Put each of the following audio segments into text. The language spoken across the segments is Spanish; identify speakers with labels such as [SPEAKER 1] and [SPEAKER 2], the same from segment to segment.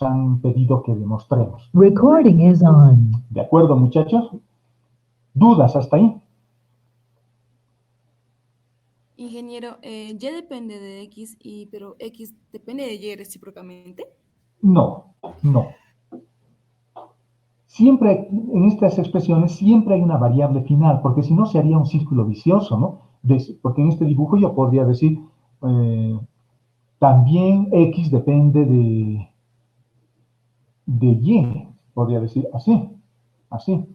[SPEAKER 1] han pedido que demostremos.
[SPEAKER 2] Recording is on.
[SPEAKER 1] ¿De acuerdo, muchachos? ¿Dudas hasta ahí?
[SPEAKER 3] Ingeniero, Y depende de X, pero X depende de Y recíprocamente.
[SPEAKER 1] No, no. Siempre, en estas expresiones, siempre hay una variable final, porque si no se haría un círculo vicioso, ¿no? Porque en este dibujo yo podría decir, también X depende de Y, podría decir así, así.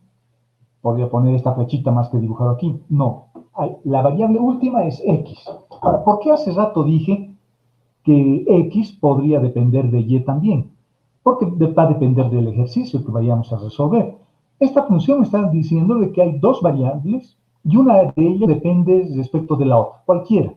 [SPEAKER 1] Podría poner esta flechita más que dibujado aquí. No, la variable última es X. Ahora, ¿por qué hace rato dije que X podría depender de Y también? Porque va a depender del ejercicio que vayamos a resolver. Esta función está diciendo de que hay dos variables y una de ellas depende respecto de la otra, cualquiera.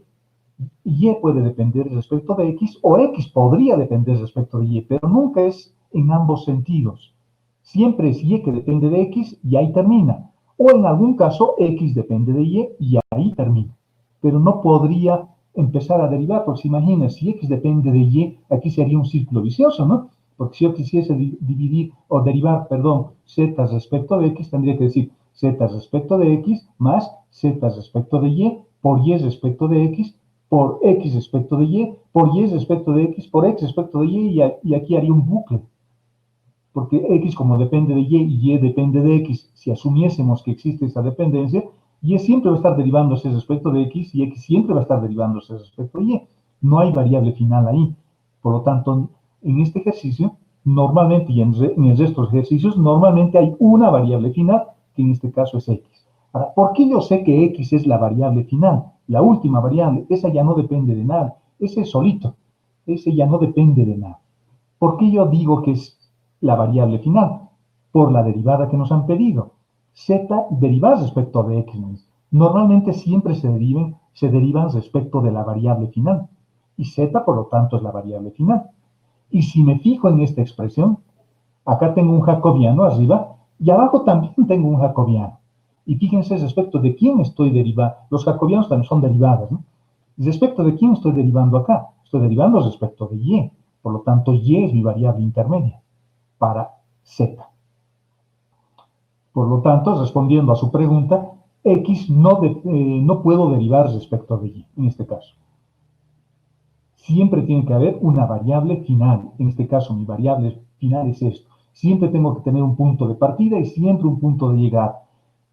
[SPEAKER 1] Y puede depender respecto de X o X podría depender respecto de Y, pero nunca es en ambos sentidos. Siempre es Y que depende de X y ahí termina. O en algún caso X depende de Y ahí termina. Pero no podría empezar a derivar, porque si imaginas, si X depende de Y, aquí sería un círculo vicioso, ¿no? Porque si yo quisiese dividir o derivar, perdón, Z respecto de X, tendría que decir Z respecto de X más Z respecto de Y por Y respecto de X por X respecto de Y, por Y respecto de X, por X respecto de y aquí haría un bucle. Porque X como depende de Y depende de X, si asumiésemos que existe esa dependencia, Y siempre va a estar derivándose respecto de X y X siempre va a estar derivándose respecto de Y. No hay variable final ahí. Por lo tanto, en este ejercicio, normalmente, y en el resto de ejercicios, normalmente hay una variable final, que en este caso es X. Ahora, ¿por qué yo sé que X es la variable final? La última variable, esa ya no depende de nada. Ese es solito. Ese ya no depende de nada. ¿Por qué yo digo que es la variable final? Por la derivada que nos han pedido. Z derivar respecto de X. Normalmente siempre se derivan respecto de la variable final. Y Z, por lo tanto, es la variable final. Y si me fijo en esta expresión, acá tengo un jacobiano arriba y abajo también tengo un jacobiano. Y fíjense respecto de quién estoy derivando. Los jacobianos también son derivadas, ¿no? Respecto de quién estoy derivando acá. Estoy derivando respecto de Y. Por lo tanto, Y es mi variable intermedia para Z. Por lo tanto, respondiendo a su pregunta, X no puedo derivar respecto de Y, en este caso. Siempre tiene que haber una variable final. En este caso, mi variable final es esto. Siempre tengo que tener un punto de partida y siempre un punto de llegada.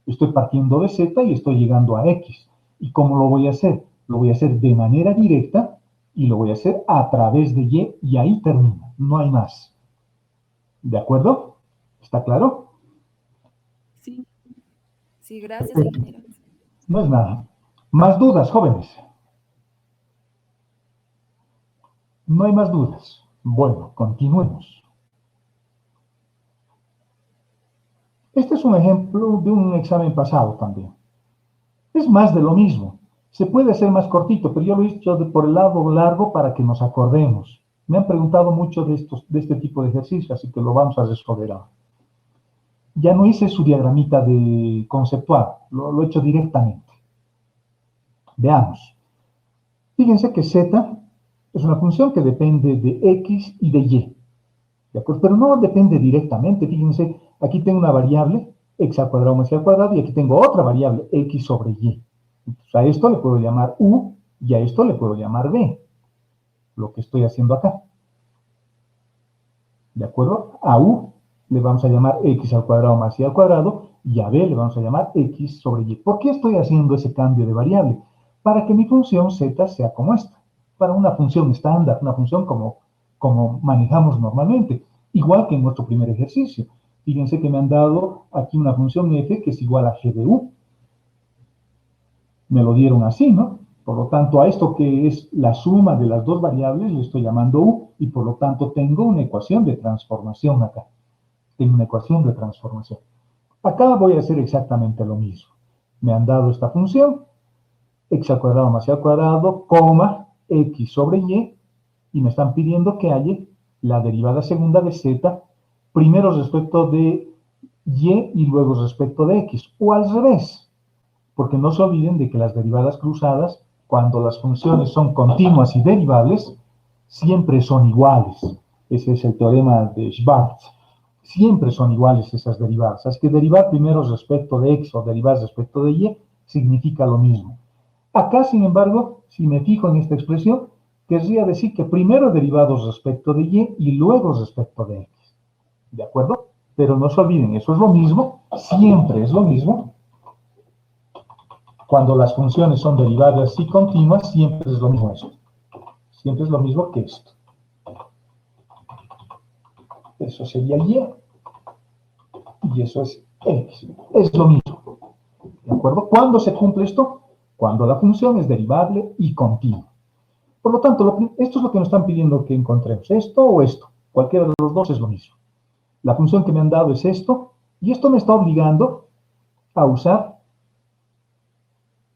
[SPEAKER 1] Estoy partiendo de Z y estoy llegando a X. ¿Y cómo lo voy a hacer? Lo voy a hacer de manera directa y lo voy a hacer a través de Y ahí termina. No hay más. ¿De acuerdo? ¿Está claro?
[SPEAKER 3] Sí. Sí, gracias, ingeniero.
[SPEAKER 1] No es nada. ¿Más dudas, jóvenes? No hay más dudas. Bueno, continuemos. Este es un ejemplo de un examen pasado también. Es más de lo mismo. Se puede hacer más cortito, pero yo lo he hecho por el lado largo para que nos acordemos. Me han preguntado mucho de este tipo de ejercicio, así que lo vamos a resolver ahora. Ya no hice su diagramita de conceptual, lo he hecho directamente. Veamos. Fíjense que Z es una función que depende de X y de Y. ¿De acuerdo? Pero no depende directamente. Fíjense, aquí tengo una variable, x al cuadrado más y al cuadrado, y aquí tengo otra variable, x sobre y. Entonces, a esto le puedo llamar u y a esto le puedo llamar b. Lo que estoy haciendo acá. ¿De acuerdo? A u le vamos a llamar x al cuadrado más y al cuadrado, y a b le vamos a llamar x sobre y. ¿Por qué estoy haciendo ese cambio de variable? Para que mi función z sea como esta. Para una función estándar, una función como manejamos normalmente. Igual que en nuestro primer ejercicio. Fíjense que me han dado aquí una función f que es igual a g de u. Me lo dieron así, ¿no? Por lo tanto, a esto que es la suma de las dos variables le estoy llamando u y por lo tanto tengo una ecuación de transformación acá. Tengo una ecuación de transformación. Acá voy a hacer exactamente lo mismo. Me han dado esta función, x al cuadrado más y al cuadrado, coma, x sobre y me están pidiendo que haya la derivada segunda de z, primero respecto de y luego respecto de x, o al revés, porque no se olviden de que las derivadas cruzadas, cuando las funciones son continuas y derivables, siempre son iguales. Ese es el teorema de Schwarz. Siempre son iguales esas derivadas. Es que derivar primero respecto de x o derivar respecto de y significa lo mismo. Acá, sin embargo, si me fijo en esta expresión, querría decir que primero derivados respecto de y luego respecto de x. ¿De acuerdo? Pero no se olviden, eso es lo mismo, siempre es lo mismo. Cuando las funciones son derivadas y continuas, siempre es lo mismo eso. Siempre es lo mismo que esto. Eso sería y eso es x. Es lo mismo. ¿De acuerdo? ¿Cuándo se cumple esto? Cuando la función es derivable y continua. Por lo tanto, esto es lo que nos están pidiendo que encontremos. Esto o esto. Cualquiera de los dos es lo mismo. La función que me han dado es esto, y esto me está obligando a usar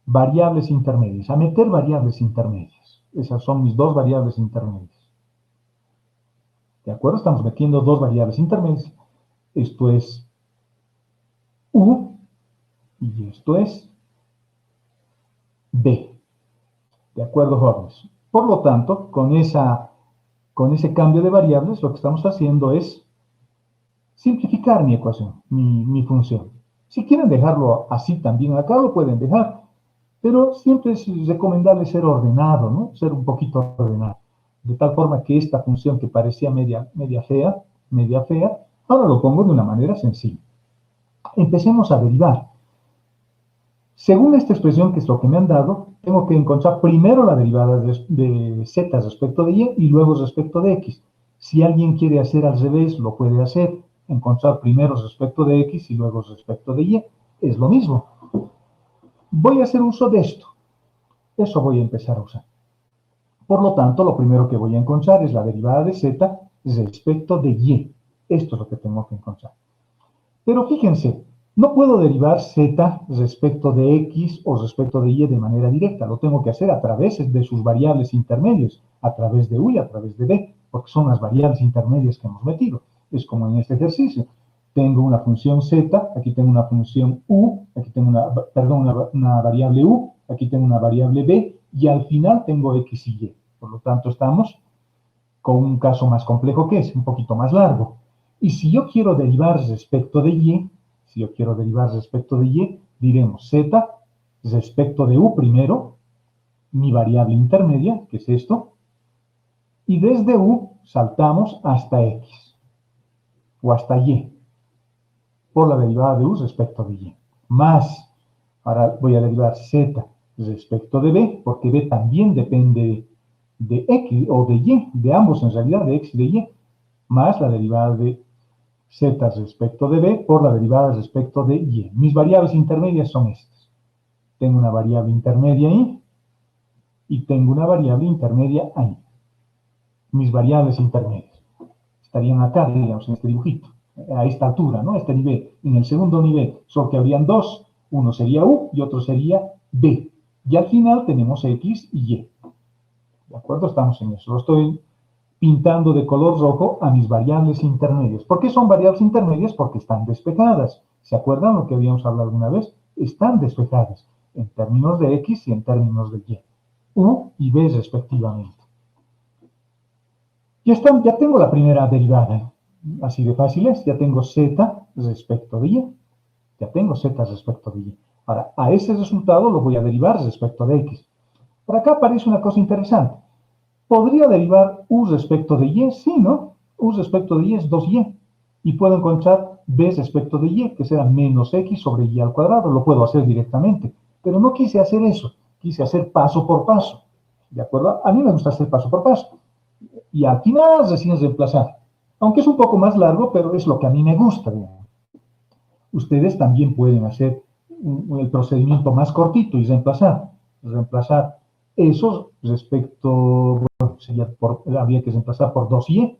[SPEAKER 1] variables intermedias, a meter variables intermedias. Esas son mis dos variables intermedias. ¿De acuerdo? Estamos metiendo dos variables intermedias. Esto es u y esto es b. ¿De acuerdo, jóvenes? Por lo tanto, con ese cambio de variables, lo que estamos haciendo es simplificar mi ecuación, mi función. Si quieren dejarlo así también acá, lo pueden dejar. Pero siempre es recomendable ser ordenado, ¿no? Ser un poquito ordenado. De tal forma que esta función que parecía media fea, ahora lo pongo de una manera sencilla. Empecemos a derivar. Según esta expresión, que es lo que me han dado, tengo que encontrar primero la derivada de z respecto de y luego respecto de x. Si alguien quiere hacer al revés, lo puede hacer. Encontrar primero respecto de x y luego respecto de y. Es lo mismo. Voy a hacer uso de esto. Eso voy a empezar a usar. Por lo tanto, lo primero que voy a encontrar es la derivada de z respecto de y. Esto es lo que tengo que encontrar. Pero fíjense, no puedo derivar z respecto de x o respecto de y de manera directa. Lo tengo que hacer a través de sus variables intermedias, a través de u y a través de b, porque son las variables intermedias que hemos metido. Es como en este ejercicio. Tengo una función z, aquí tengo una función u, aquí tengo una variable u, aquí tengo una variable b, y al final tengo x y y. Por lo tanto, estamos con un caso más complejo que es, un poquito más largo. Y si yo quiero derivar respecto de y, diremos z respecto de u primero, mi variable intermedia, que es esto, y desde u saltamos hasta x, o hasta y, por la derivada de u respecto de y, más, ahora voy a derivar z respecto de b, porque b también depende de x o de y, de ambos en realidad, de x y de y, más la derivada de z respecto de b por la derivada respecto de y. Mis variables intermedias son estas. Tengo una variable intermedia ahí y tengo una variable intermedia ahí. Mis variables intermedias estarían acá, digamos, en este dibujito, a esta altura, ¿no? Este nivel. En el segundo nivel, solo que habrían dos. Uno sería u y otro sería b. Y al final tenemos x y y. ¿De acuerdo? Estamos en eso. Lo estoy pintando de color rojo a mis variables intermedias. ¿Por qué son variables intermedias? Porque están despejadas. ¿Se acuerdan lo que habíamos hablado alguna vez? Están despejadas en términos de x y en términos de y. U y b respectivamente. Ya tengo la primera derivada. Así de fácil es. Ya tengo z respecto de y. Ya tengo z respecto de y. Ahora, a ese resultado lo voy a derivar respecto de x. Por acá aparece una cosa interesante. ¿Podría derivar u respecto de y? Sí, ¿no? U respecto de y es 2y. Y puedo encontrar b respecto de y, que será menos x sobre y al cuadrado. Lo puedo hacer directamente. Pero no quise hacer eso. Quise hacer paso por paso. ¿De acuerdo? A mí me gusta hacer paso por paso. Y al final recién reemplazar. Aunque es un poco más largo, pero es lo que a mí me gusta. Digamos. Ustedes también pueden hacer el procedimiento más cortito y reemplazar. Reemplazar eso respecto, habría que reemplazar por 2y,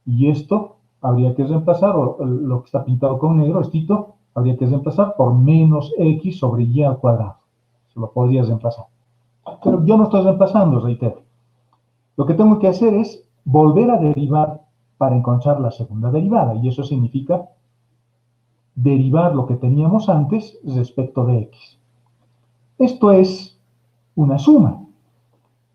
[SPEAKER 1] y esto habría que reemplazar, o lo que está pintado con negro, estito, habría que reemplazar por menos x sobre y al cuadrado. Se lo podría reemplazar. Pero yo no estoy reemplazando, reitero. Lo que tengo que hacer es volver a derivar para encontrar la segunda derivada, y eso significa derivar lo que teníamos antes respecto de x. Esto es una suma.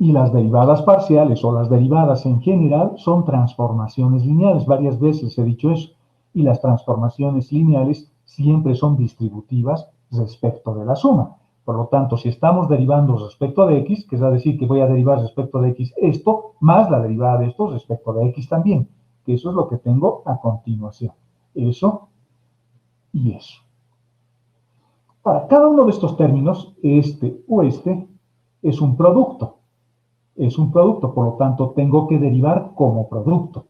[SPEAKER 1] Y las derivadas parciales o las derivadas en general son transformaciones lineales. Varias veces he dicho eso. Y las transformaciones lineales siempre son distributivas respecto de la suma. Por lo tanto, si estamos derivando respecto de x, que es decir que voy a derivar respecto de x esto, más la derivada de esto respecto de x también, que eso es lo que tengo a continuación. Eso y eso. Para cada uno de estos términos, este o este es un producto. Es un producto, por lo tanto, tengo que derivar como producto.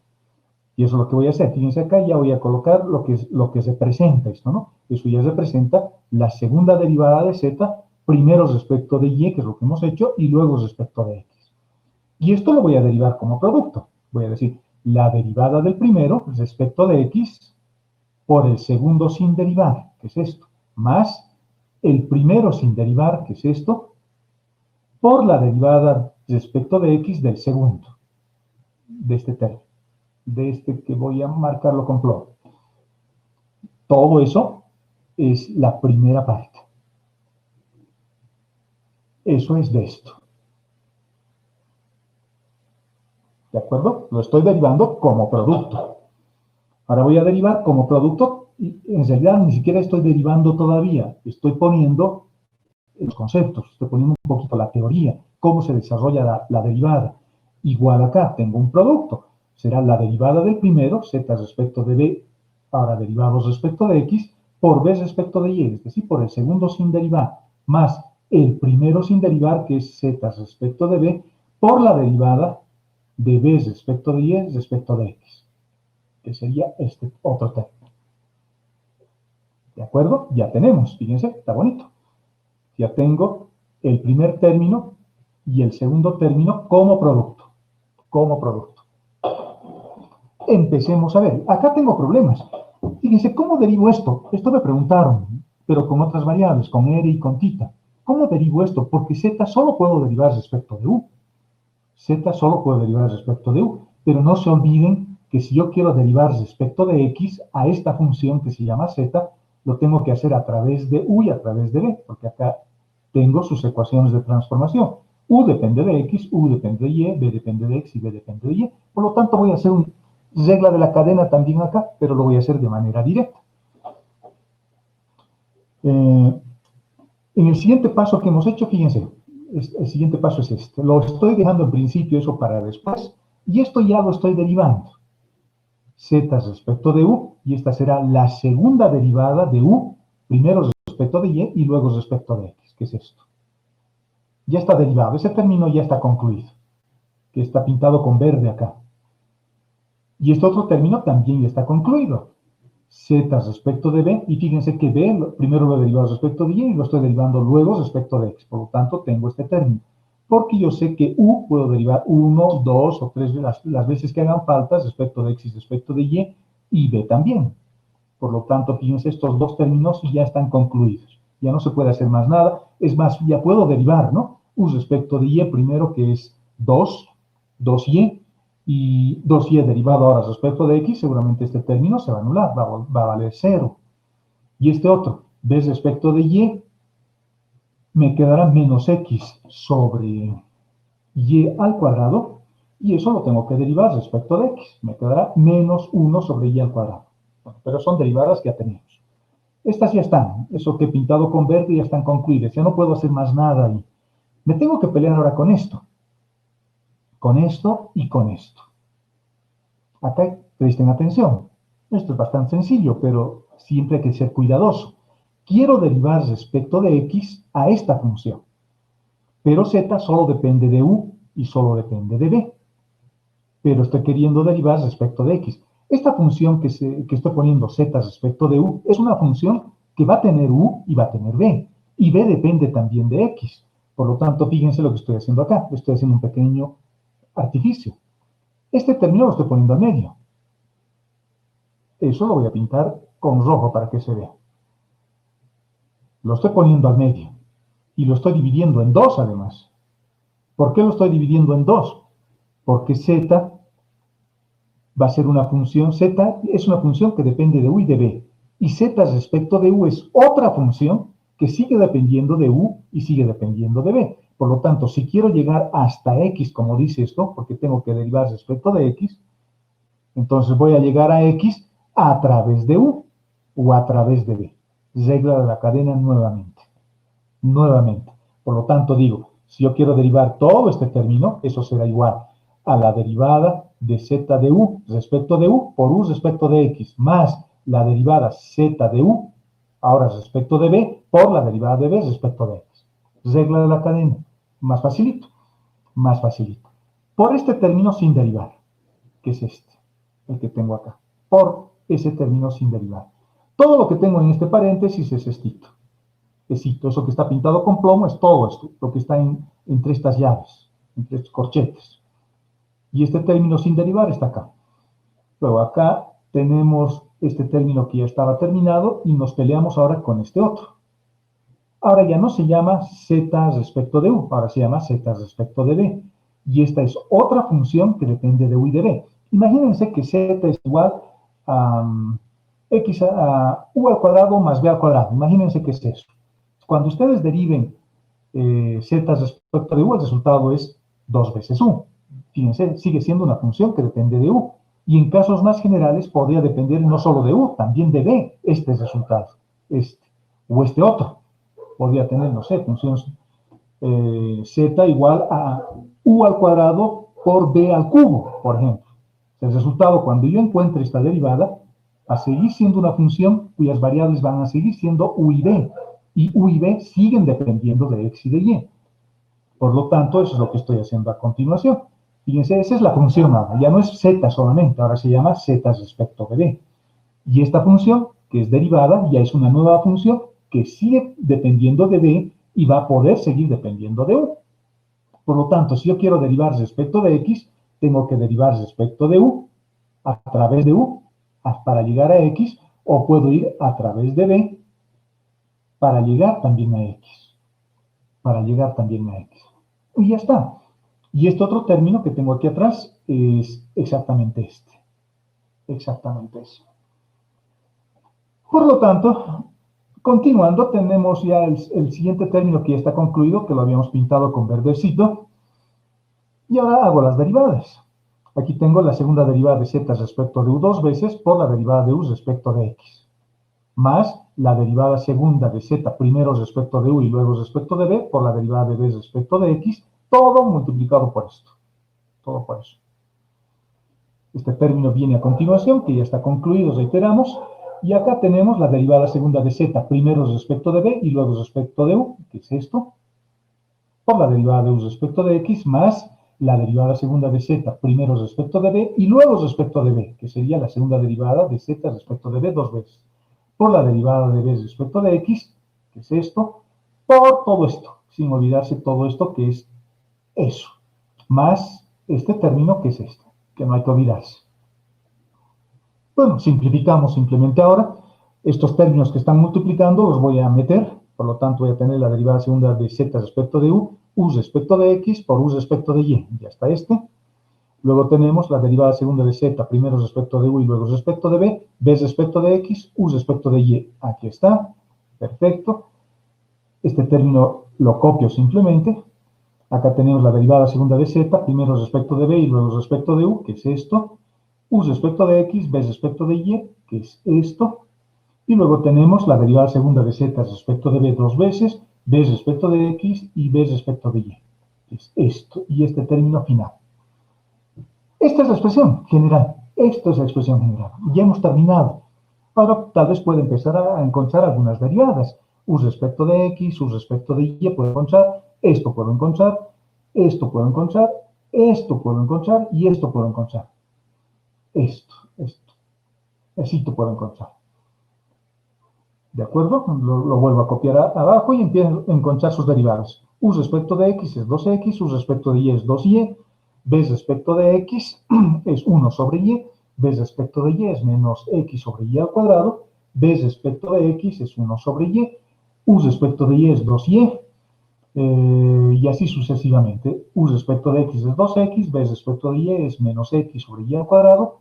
[SPEAKER 1] Y eso es lo que voy a hacer. Fíjense acá, ya voy a colocar lo que representa esto, ¿no? Eso ya representa la segunda derivada de z, primero respecto de y, que es lo que hemos hecho, y luego respecto de x. Y esto lo voy a derivar como producto. Voy a decir, la derivada del primero respecto de x por el segundo sin derivar, que es esto, más el primero sin derivar, que es esto, por la derivada respecto de x del segundo, de este término, de este que voy a marcarlo con flor. Todo eso es la primera parte. Eso es de esto. ¿De acuerdo? Lo estoy derivando como producto. Ahora voy a derivar como producto y en realidad ni siquiera estoy derivando todavía. Estoy poniendo los conceptos, estoy poniendo un poquito la teoría, cómo se desarrolla la derivada. Igual acá, tengo un producto. Será la derivada del primero, z respecto de b, ahora derivados respecto de x, por b respecto de y, es decir, por el segundo sin derivar, más el primero sin derivar, que es z respecto de b, por la derivada de b respecto de y respecto de x, que sería este otro término. ¿De acuerdo? Ya tenemos, fíjense, está bonito. Ya tengo el primer término y el segundo término como producto. Como producto. Empecemos a ver. Acá tengo problemas. Fíjense, ¿cómo derivo esto? Esto me preguntaron, pero con otras variables, con r y con θ. ¿Cómo derivo esto? Porque z solo puedo derivar respecto de u. Z solo puedo derivar respecto de u. Pero no se olviden que si yo quiero derivar respecto de x a esta función que se llama z, lo tengo que hacer a través de u y a través de b, porque acá tengo sus ecuaciones de transformación. U depende de x, u depende de y, b depende de x y b depende de y. Por lo tanto, voy a hacer una regla de la cadena también acá, pero lo voy a hacer de manera directa. En el siguiente paso que hemos hecho, fíjense, el siguiente paso es este. Lo estoy dejando en principio eso para después, y esto ya lo estoy derivando. Z respecto de u, y esta será la segunda derivada de u, primero respecto de y luego respecto de x, que es esto. Ya está derivado, ese término ya está concluido, que está pintado con verde acá. Y este otro término también ya está concluido. Z respecto de b, y fíjense que b primero lo he derivado respecto de y lo estoy derivando luego respecto de x. Por lo tanto, tengo este término. Porque yo sé que u puedo derivar 1, 2 o 3 las veces que hagan falta respecto de x y respecto de y b también. Por lo tanto, fíjense, estos dos términos ya están concluidos. Ya no se puede hacer más nada. Es más, ya puedo derivar, ¿no? U respecto de y primero, que es 2y, y 2y derivado ahora respecto de x, seguramente este término se va a anular, va a valer 0. Y este otro, b respecto de y, me quedará menos x sobre y al cuadrado, y eso lo tengo que derivar respecto de x. Me quedará menos 1 sobre y al cuadrado. Bueno, pero son derivadas que ya tenemos. Estas ya están, eso que he pintado con verde ya están concluidas, ya no puedo hacer más nada ahí. Me tengo que pelear ahora con esto y con esto. Acá presten atención. Esto es bastante sencillo, pero siempre hay que ser cuidadoso. Quiero derivar respecto de x a esta función, pero z solo depende de u y solo depende de b. Pero estoy queriendo derivar respecto de x. Esta función que estoy poniendo z respecto de u es una función que va a tener u y va a tener b. Y b depende también de x. Por lo tanto, fíjense lo que estoy haciendo acá. Estoy haciendo un pequeño artificio. Este término lo estoy poniendo al medio. Eso lo voy a pintar con rojo para que se vea. Lo estoy poniendo al medio. Y lo estoy dividiendo en dos, además. ¿Por qué lo estoy dividiendo en dos? Porque z va a ser una función, z es una función que depende de u y de b. Y z respecto de u es otra función que sigue dependiendo de u y sigue dependiendo de b. Por lo tanto, si quiero llegar hasta x, como dice esto, porque tengo que derivar respecto de x, entonces voy a llegar a x a través de u o a través de b. Regla de la cadena nuevamente. Nuevamente. Por lo tanto, digo, si yo quiero derivar todo este término, eso será igual a la derivada de z de u respecto de u por u respecto de x, más la derivada z de u, ahora respecto de b, por la derivada de b respecto de x. Regla de la cadena. Más facilito. Más facilito. Por este término sin derivar, que es este, el que tengo acá. Por ese término sin derivar. Todo lo que tengo en este paréntesis es estito. Eso que está pintado con plomo es todo esto, lo que está entre estas llaves, entre estos corchetes. Y este término sin derivar está acá. Luego acá tenemos este término que ya estaba terminado y nos peleamos ahora con este otro. Ahora ya no se llama z respecto de u, ahora se llama z respecto de b. Y esta es otra función que depende de u y de b. Imagínense que z es igual a x a u al cuadrado más b al cuadrado. Imagínense que es eso. Cuando ustedes deriven z respecto de u, el resultado es 2 veces u. Fíjense, sigue siendo una función que depende de u. Y en casos más generales podría depender no solo de u, también de b, este resultado, o este otro. Podría tener, no sé, función z igual a u al cuadrado por b al cubo, por ejemplo. El resultado, cuando yo encuentre esta derivada, va a seguir siendo una función cuyas variables van a seguir siendo u y b. Y u y b siguen dependiendo de x y de y. Por lo tanto, eso es lo que estoy haciendo a continuación. Fíjense, esa es la función ahora. Ya no es z solamente, ahora se llama z respecto de b. Y esta función, que es derivada, ya es una nueva función que sigue dependiendo de b y va a poder seguir dependiendo de u. Por lo tanto, si yo quiero derivar respecto de x, tengo que derivar respecto de u a través de u para llegar a x, o puedo ir a través de b para llegar también a x. Para llegar también a x. Y ya está. Y este otro término que tengo aquí atrás es exactamente este. Exactamente eso. Por lo tanto, continuando, tenemos ya el siguiente término que ya está concluido, que lo habíamos pintado con verdecito. Y ahora hago las derivadas. Aquí tengo la segunda derivada de z respecto de u dos veces por la derivada de u respecto de x. Más la derivada segunda de z primero respecto de u y luego respecto de b por la derivada de b respecto de x, todo multiplicado por esto. Todo por eso. Este término viene a continuación, que ya está concluido, reiteramos. Y acá tenemos la derivada segunda de z primero respecto de b y luego respecto de u, que es esto, por la derivada de u respecto de x, más la derivada segunda de z primero respecto de b y luego respecto de b, que sería la segunda derivada de z respecto de b dos veces, por la derivada de b respecto de x, que es esto, por todo esto, sin olvidarse todo esto que es eso, más este término que es este, que no hay que olvidarse. Bueno, simplificamos simplemente ahora. Estos términos que están multiplicando los voy a meter, por lo tanto voy a tener la derivada segunda de z respecto de u respecto de x por u respecto de y, ya está este. Luego tenemos la derivada segunda de z primero respecto de u y luego respecto de b respecto de x, u respecto de y, aquí está, perfecto. Este término lo copio simplemente. Acá tenemos la derivada segunda de z primero respecto de b y luego respecto de u, que es esto. U respecto de x, b respecto de y, que es esto. Y luego tenemos la derivada segunda de z respecto de b dos veces, b respecto de x y b respecto de y, que es esto. Y este término final. Esta es la expresión general. Esto es la expresión general. Ya hemos terminado. Ahora tal vez puede empezar a encontrar algunas derivadas. U respecto de x, u respecto de y puedo encontrar, esto puedo encontrar, esto puedo encontrar, esto puedo encontrar y esto puedo encontrar. Esto. Así te puedo encontrar. ¿De acuerdo? Lo vuelvo a copiar abajo y empiezo a encontrar sus derivadas. U respecto de x es 2x, u respecto de y es 2y, b respecto de x es 1 sobre y, b respecto de y es menos x sobre y al cuadrado, b respecto de x es 1 sobre y, u respecto de y es 2y, y así sucesivamente. U respecto de x es 2x, b respecto de y es menos x sobre y al cuadrado.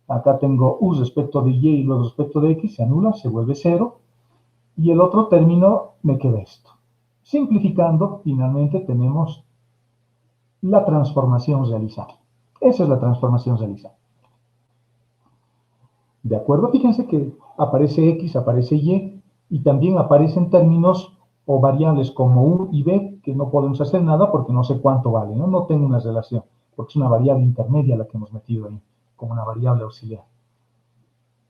[SPEAKER 1] Acá tengo u respecto de y y luego respecto de x, se anula, se vuelve 0. Y el otro término me queda esto. Simplificando, finalmente tenemos la transformación realizada. Esa es la transformación realizada. ¿De acuerdo? Fíjense que aparece X, aparece y también aparecen términos o variables como U y B, que no podemos hacer nada porque no sé cuánto vale, ¿no? No tengo una relación, porque es una variable intermedia la que hemos metido ahí, como una variable auxiliar.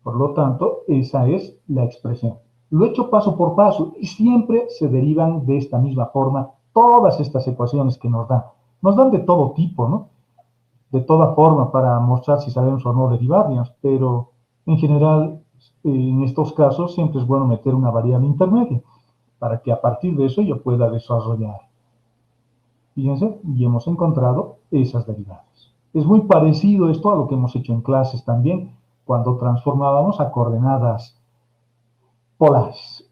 [SPEAKER 1] Por lo tanto, esa es la expresión. Lo he hecho paso por paso y siempre se derivan de esta misma forma todas estas ecuaciones que nos dan. Nos dan de todo tipo, ¿no? De toda forma para mostrar si sabemos o no derivarlas, pero en general, en estos casos, siempre es bueno meter una variable intermedia para que a partir de eso yo pueda desarrollar. Fíjense, y hemos encontrado esas derivadas. Es muy parecido esto a lo que hemos hecho en clases también, cuando transformábamos a coordenadas polares.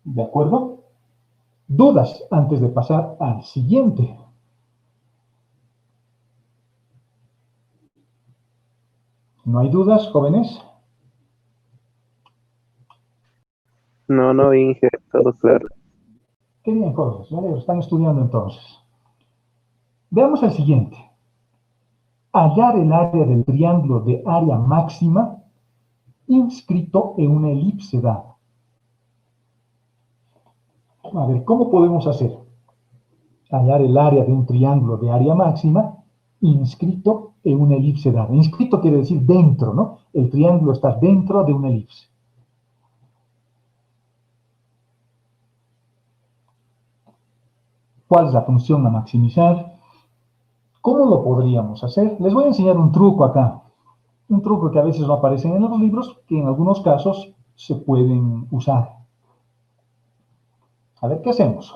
[SPEAKER 1] ¿De acuerdo? ¿Dudas antes de pasar al siguiente? ¿No hay dudas, jóvenes?
[SPEAKER 4] No, no, Inge, todo claro.
[SPEAKER 1] Qué bien, jóvenes, me alegro, están estudiando entonces. Veamos el siguiente. Hallar el área del triángulo de área máxima inscrito en una elipse dada. A ver, ¿cómo podemos hacer? Hallar el área de un triángulo de área máxima inscrito en una elipse dada. Inscrito quiere decir dentro, ¿no? El triángulo está dentro de una elipse. ¿Cuál es la función a maximizar? ¿Cómo lo podríamos hacer? Les voy a enseñar un truco acá. Un truco que a veces no aparece en los libros, que en algunos casos se pueden usar. A ver, ¿qué hacemos?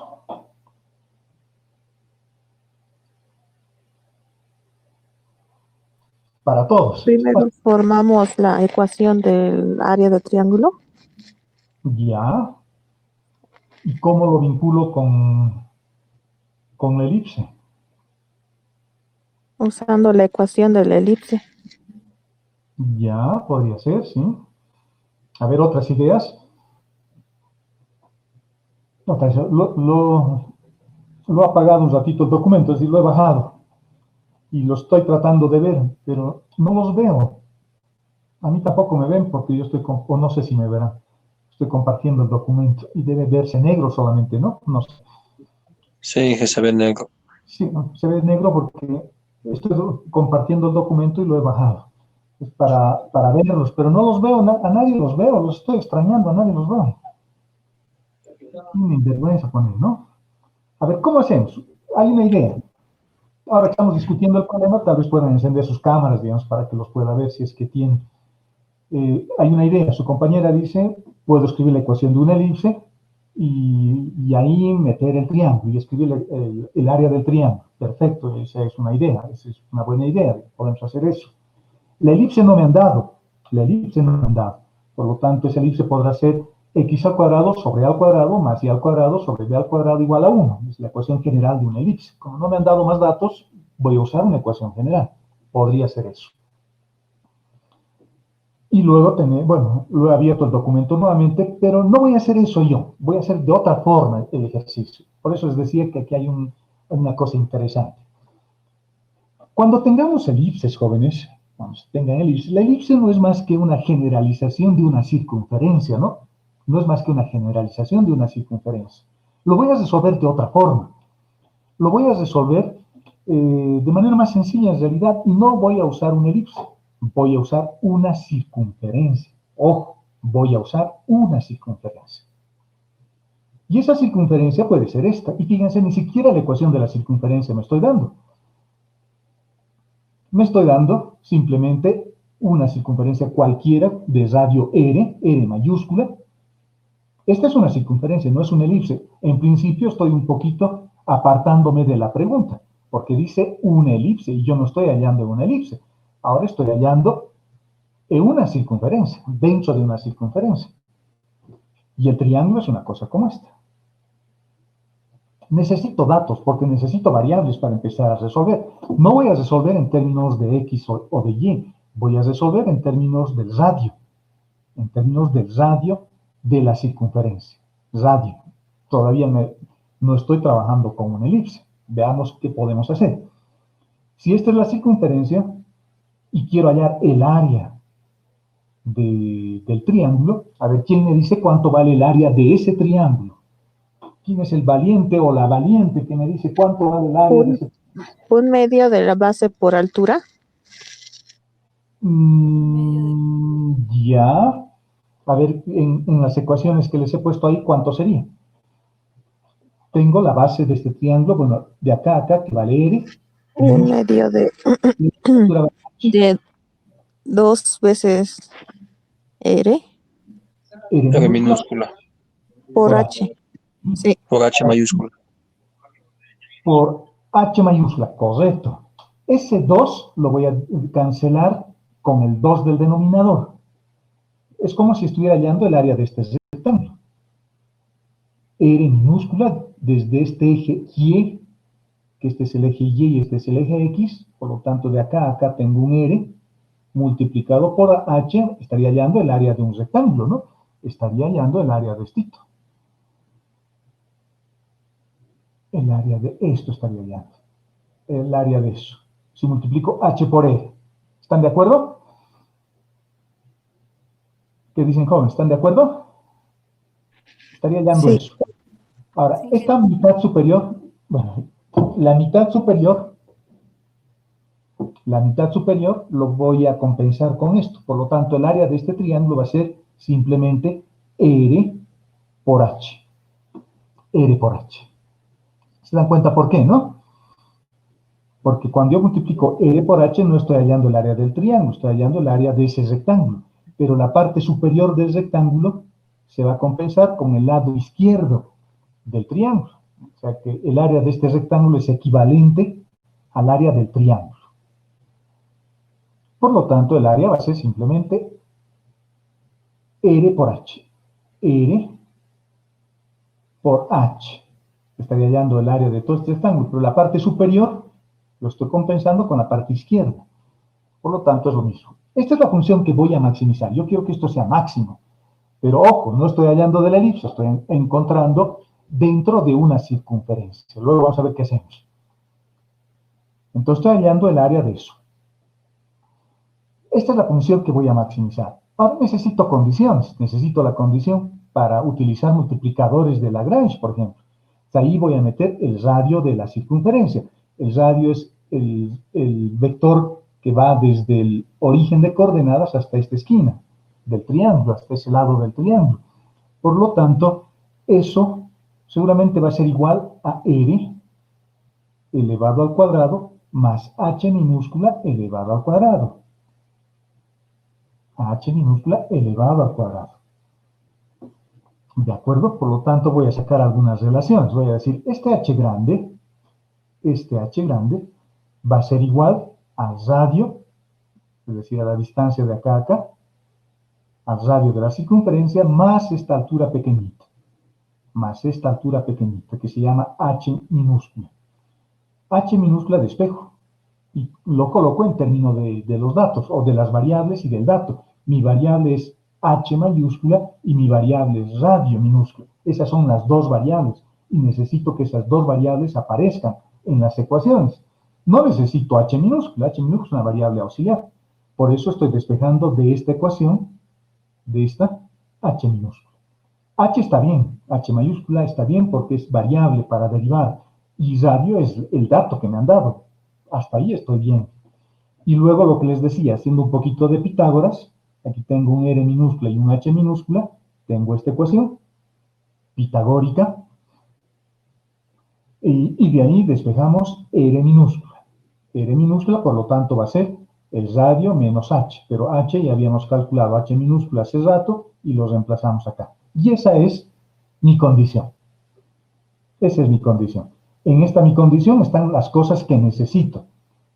[SPEAKER 1] Para todos.
[SPEAKER 5] Primero formamos la ecuación del área del triángulo.
[SPEAKER 1] Ya. ¿Y cómo lo vinculo con la elipse?
[SPEAKER 5] Usando la ecuación de la elipse.
[SPEAKER 1] Ya, podría ser, sí. A ver, otras ideas. Lo he apagado un ratito el documento, es decir, lo he bajado. Y lo estoy tratando de ver, pero no los veo. A mí tampoco me ven porque yo estoy, o no sé si me verán. Estoy compartiendo el documento y debe verse negro solamente, ¿no? No sé.
[SPEAKER 6] Sí, que se ve negro.
[SPEAKER 1] Sí, no, se ve negro porque estoy compartiendo el documento y lo he bajado. Es para verlos, pero no los veo, a nadie los veo, los estoy extrañando, a nadie los veo. Tienen vergüenza con él, ¿no? A ver, ¿cómo hacemos? Hay una idea. Ahora que estamos discutiendo el problema, tal vez puedan encender sus cámaras, digamos, para que los pueda ver si es que tienen. Hay una idea. Su compañera dice, puedo escribir la ecuación de una elipse y ahí meter el triángulo y escribir el área del triángulo. Perfecto, esa es una idea, esa es una buena idea, podemos hacer eso. La elipse no me han dado, la elipse no me han dado. Por lo tanto, esa elipse podrá ser x al cuadrado sobre a al cuadrado más y al cuadrado sobre b al cuadrado igual a 1. Es la ecuación general de una elipse. Como no me han dado más datos, voy a usar una ecuación general. Podría ser eso. Y luego tener, bueno, lo he abierto el documento nuevamente, pero no voy a hacer eso yo. Voy a hacer de otra forma el ejercicio. Por eso les decía que aquí hay una cosa interesante. Cuando tengamos elipses, jóvenes, cuando se tengan elipses, la elipse no es más que una generalización de una circunferencia, ¿no? No es más que una generalización de una circunferencia. Lo voy a resolver de otra forma. Lo voy a resolver de manera más sencilla en realidad y no voy a usar una elipse. Voy a usar una circunferencia. Ojo, voy a usar una circunferencia. Y esa circunferencia puede ser esta. Y fíjense, ni siquiera la ecuación de la circunferencia me estoy dando. Me estoy dando simplemente una circunferencia cualquiera de radio R mayúscula. Esta es una circunferencia, no es una elipse. En principio estoy un poquito apartándome de la pregunta, porque dice una elipse y yo no estoy hallando una elipse. Ahora estoy hallando una circunferencia, dentro de una circunferencia. Y el triángulo es una cosa como esta. Necesito datos porque necesito variables para empezar a resolver. No voy a resolver en términos de X o de Y, voy a resolver en términos del radio de la circunferencia. Radio. Todavía no estoy trabajando con una elipse. Veamos qué podemos hacer. Si esta es la circunferencia y quiero hallar el área del triángulo, a ver, ¿quién me dice cuánto vale el área de ese triángulo? ¿Quién es el valiente o la valiente que me dice cuánto vale el área de ese triángulo?
[SPEAKER 5] Un medio de la base por altura.
[SPEAKER 1] Ya. A ver, en las ecuaciones que les he puesto ahí, ¿cuánto sería? Tengo la base de este triángulo, bueno, de acá a acá, que vale R.
[SPEAKER 5] Un medio de, de 2 veces R
[SPEAKER 6] R minúscula
[SPEAKER 5] por H. Sí,
[SPEAKER 6] por H mayúscula.
[SPEAKER 1] Por H mayúscula, correcto. Ese 2 lo voy a cancelar con el 2 del denominador. Es como si estuviera hallando el área de este rectángulo. R minúscula desde este eje Y, que este es el eje Y y este es el eje X, por lo tanto de acá a acá tengo un R, multiplicado por H, estaría hallando el área de un rectángulo, ¿no? Estaría hallando el área de esto. El área de esto estaría hallando. El área de eso. Si multiplico H por R. ¿Están de acuerdo? ¿Qué dicen, jóvenes? ¿Están de acuerdo? Estaría hallando
[SPEAKER 5] sí.
[SPEAKER 1] eso. Ahora,
[SPEAKER 3] Sí.
[SPEAKER 1] esta mitad superior, bueno, la mitad superior lo voy a compensar con esto. Por lo tanto, el área de este triángulo va a ser simplemente R por H. R por H. ¿Se dan cuenta por qué, no? Porque cuando yo multiplico R por H no estoy hallando el área del triángulo, estoy hallando el área de ese rectángulo. Pero la parte superior del rectángulo se va a compensar con el lado izquierdo del triángulo. O sea que el área de este rectángulo es equivalente al área del triángulo. Por lo tanto, el área va a ser simplemente R por H. R por H. Estaría hallando el área de todo este rectángulo, pero la parte superior lo estoy compensando con la parte izquierda. Por lo tanto, es lo mismo. Esta es la función que voy a maximizar. Yo quiero que esto sea máximo. Pero ojo, no estoy hallando de la elipse, estoy encontrando dentro de una circunferencia. Luego vamos a ver qué hacemos. Entonces estoy hallando el área de eso. Esta es la función que voy a maximizar. Ahora necesito condiciones. Necesito la condición para utilizar multiplicadores de Lagrange, por ejemplo. Ahí voy a meter el radio de la circunferencia. El radio es el vector que va desde el origen de coordenadas hasta esta esquina del triángulo, hasta ese lado del triángulo. Por lo tanto, eso seguramente va a ser igual a R elevado al cuadrado más H minúscula elevado al cuadrado. H minúscula elevado al cuadrado. ¿De acuerdo? Por lo tanto, voy a sacar algunas relaciones. Voy a decir, este H grande va a ser igual al radio, es decir, a la distancia de acá a acá, al radio de la circunferencia, más esta altura pequeñita, que se llama H minúscula. H minúscula de espejo. Y lo coloco en términos de los datos, o de las variables y del dato. Mi variable es H mayúscula y mi variable es radio minúscula. Esas son las dos variables y necesito que esas dos variables aparezcan en las ecuaciones. No necesito H minúscula es una variable auxiliar. Por eso estoy despejando de esta ecuación, de esta, H minúscula. H está bien, H mayúscula está bien porque es variable para derivar y radio es el dato que me han dado. Hasta ahí estoy bien. Y luego lo que les decía, haciendo un poquito de Pitágoras, aquí tengo un R minúscula y un H minúscula, tengo esta ecuación pitagórica, y de ahí despejamos R minúscula. R minúscula, por lo tanto, va a ser el radio menos H, pero H ya habíamos calculado H minúscula hace rato y lo reemplazamos acá. Y esa es mi condición. Esa es mi condición. En esta mi condición están las cosas que necesito.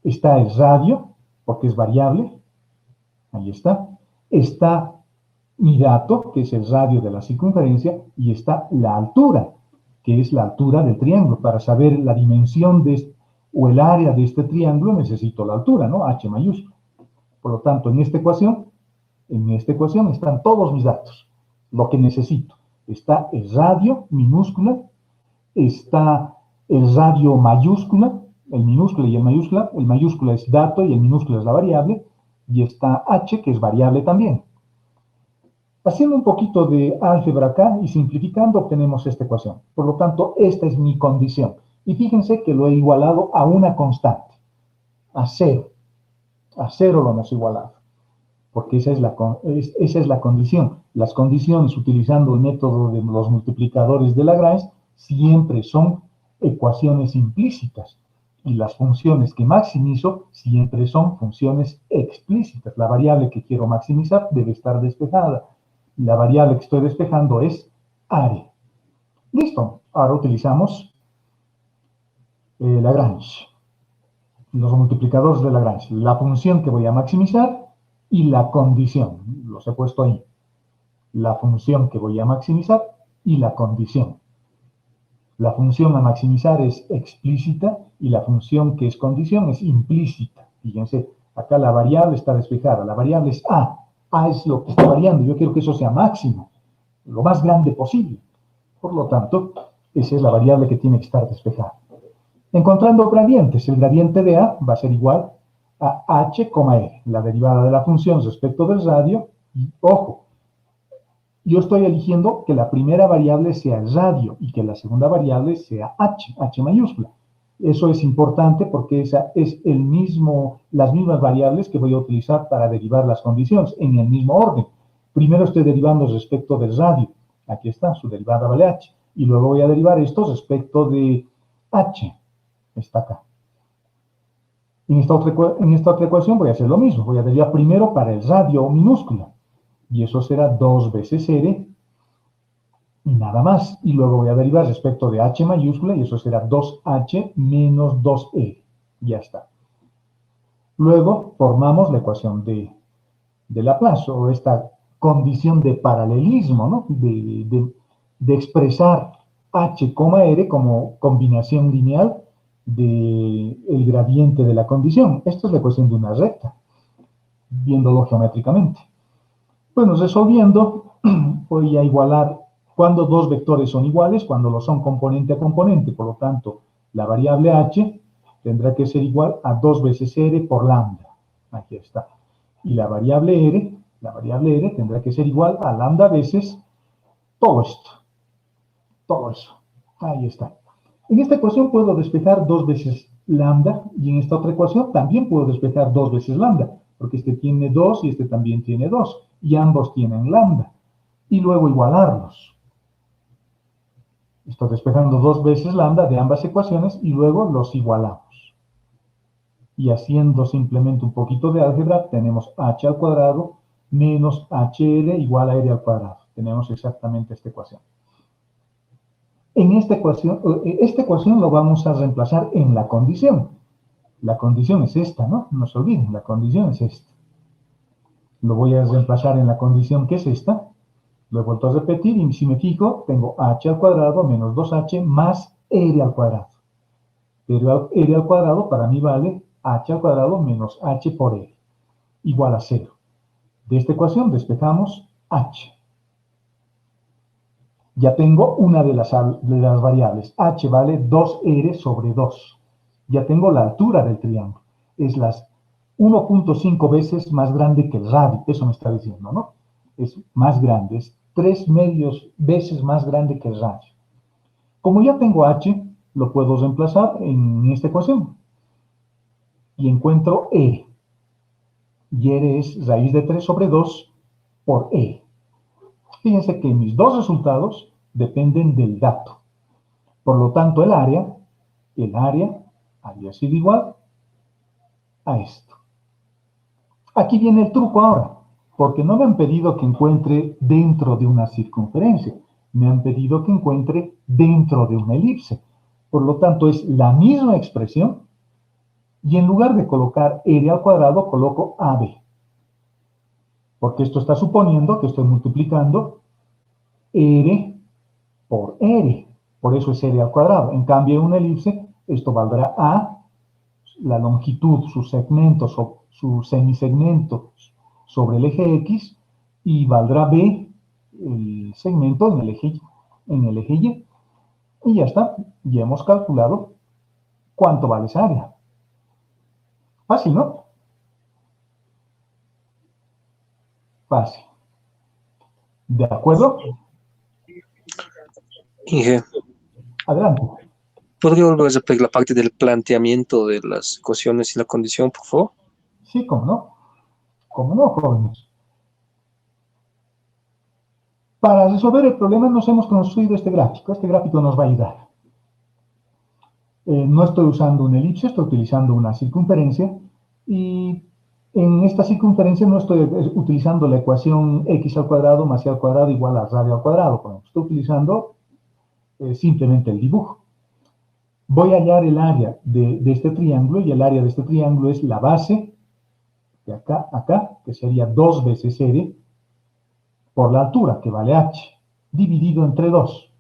[SPEAKER 1] Está el radio, porque es variable. Ahí está. Está mi dato, que es el radio de la circunferencia, y está la altura, que es la altura del triángulo. Para saber la dimensión o el área de este triángulo necesito la altura, ¿no? H mayúscula. Por lo tanto, en esta ecuación están todos mis datos, lo que necesito. Está el radio minúscula, está el radio mayúscula, el minúscula y el mayúscula es dato y el minúscula es la variable, y está h, que es variable también. Haciendo un poquito de álgebra acá y simplificando, obtenemos esta ecuación. Por lo tanto, esta es mi condición. Y fíjense que lo he igualado a una constante, a cero. A cero lo hemos igualado, porque esa es la condición. Las condiciones, utilizando el método de los multiplicadores de Lagrange, siempre son ecuaciones implícitas. Y las funciones que maximizo siempre son funciones explícitas. La variable que quiero maximizar debe estar despejada. La variable que estoy despejando es are. Listo. Ahora utilizamos Lagrange. Los multiplicadores de Lagrange. La función que voy a maximizar y la condición. Los he puesto ahí. La función que voy a maximizar y la condición. La función a maximizar es explícita y la función que es condición es implícita. Fíjense, acá la variable está despejada. La variable es a. A es lo que está variando. Yo quiero que eso sea máximo, lo más grande posible. Por lo tanto, esa es la variable que tiene que estar despejada. Encontrando gradientes, el gradiente de a va a ser igual a h, r, la derivada de la función respecto del radio. Y, ojo, yo estoy eligiendo que la primera variable sea el radio y que la segunda variable sea h mayúscula. Eso es importante porque esa es las mismas variables que voy a utilizar para derivar las condiciones en el mismo orden. Primero estoy derivando respecto del radio. Aquí está, su derivada vale h. Y luego voy a derivar esto respecto de h. Está acá. En esta otra ecuación voy a hacer lo mismo. Voy a derivar primero para el radio minúscula. Y eso será 2 veces r y nada más. Y luego voy a derivar respecto de h mayúscula y eso será 2h menos 2e. Ya está. Luego formamos la ecuación de Laplace, o esta condición de paralelismo, ¿no? De expresar h, r como combinación lineal del gradiente de la condición. Esta es la ecuación de una recta, viéndolo geométricamente. Bueno, resolviendo, voy a igualar cuando dos vectores son iguales, cuando lo son componente a componente. Por lo tanto, la variable h tendrá que ser igual a 2 veces r por lambda. Aquí está. Y la variable r tendrá que ser igual a lambda veces todo esto. Todo eso. Ahí está. En esta ecuación puedo despejar 2 veces lambda y en esta otra ecuación también puedo despejar 2 veces lambda, porque este tiene 2 y este también tiene 2 y ambos tienen lambda. Y luego igualarlos. Estoy despejando 2 veces lambda de ambas ecuaciones y luego los igualamos. Y haciendo simplemente un poquito de álgebra, tenemos h al cuadrado menos hr igual a r al cuadrado. Tenemos exactamente esta ecuación. En esta ecuación lo vamos a reemplazar en la condición. La condición es esta, ¿no? No se olviden, la condición es esta. Lo voy a reemplazar en la condición que es esta. Lo he vuelto a repetir y si me fijo, tengo h al cuadrado menos 2h más r al cuadrado. Pero r al cuadrado para mí vale h al cuadrado menos h por r, igual a 0. De esta ecuación despejamos h. Ya tengo una de las variables. H vale 2r sobre 2. Ya tengo la altura del triángulo. Es las 1.5 veces más grande que el radio. Eso me está diciendo, ¿no? Es más grande. Es 3 medios veces más grande que el radio. Como ya tengo h, lo puedo reemplazar en esta ecuación. Y encuentro r. Y r es raíz de 3 sobre 2 por e. Fíjense que mis dos resultados dependen del dato. Por lo tanto, el área habría sido igual a esto. Aquí viene el truco ahora, porque no me han pedido que encuentre dentro de una circunferencia, me han pedido que encuentre dentro de una elipse. Por lo tanto, es la misma expresión y en lugar de colocar r al cuadrado, coloco ab. Porque esto está suponiendo que estoy multiplicando r por r. Por eso es r al cuadrado. En cambio, en una elipse, esto valdrá a, la longitud, su segmento, su semisegmento sobre el eje x, y valdrá b, el segmento en el eje Y. Y ya está, ya hemos calculado cuánto vale esa área. Fácil, ¿no? Fácil. ¿De acuerdo?
[SPEAKER 6] Inge,
[SPEAKER 1] Adelante.
[SPEAKER 6] ¿podría volver a repetir la parte del planteamiento de las ecuaciones y la condición, por favor?
[SPEAKER 1] Sí, cómo no. ¿Cómo no, jóvenes? Para resolver el problema nos hemos construido este gráfico. Este gráfico nos va a ayudar. No estoy usando una elipse, estoy utilizando una circunferencia. Y en esta circunferencia no estoy utilizando la ecuación x al cuadrado más y al cuadrado igual a radio al cuadrado. Estoy utilizando simplemente el dibujo. Voy a hallar el área de este triángulo, y el área de este triángulo es la base de acá a acá, que sería 2 veces R, por la altura, que vale h, dividido entre 2.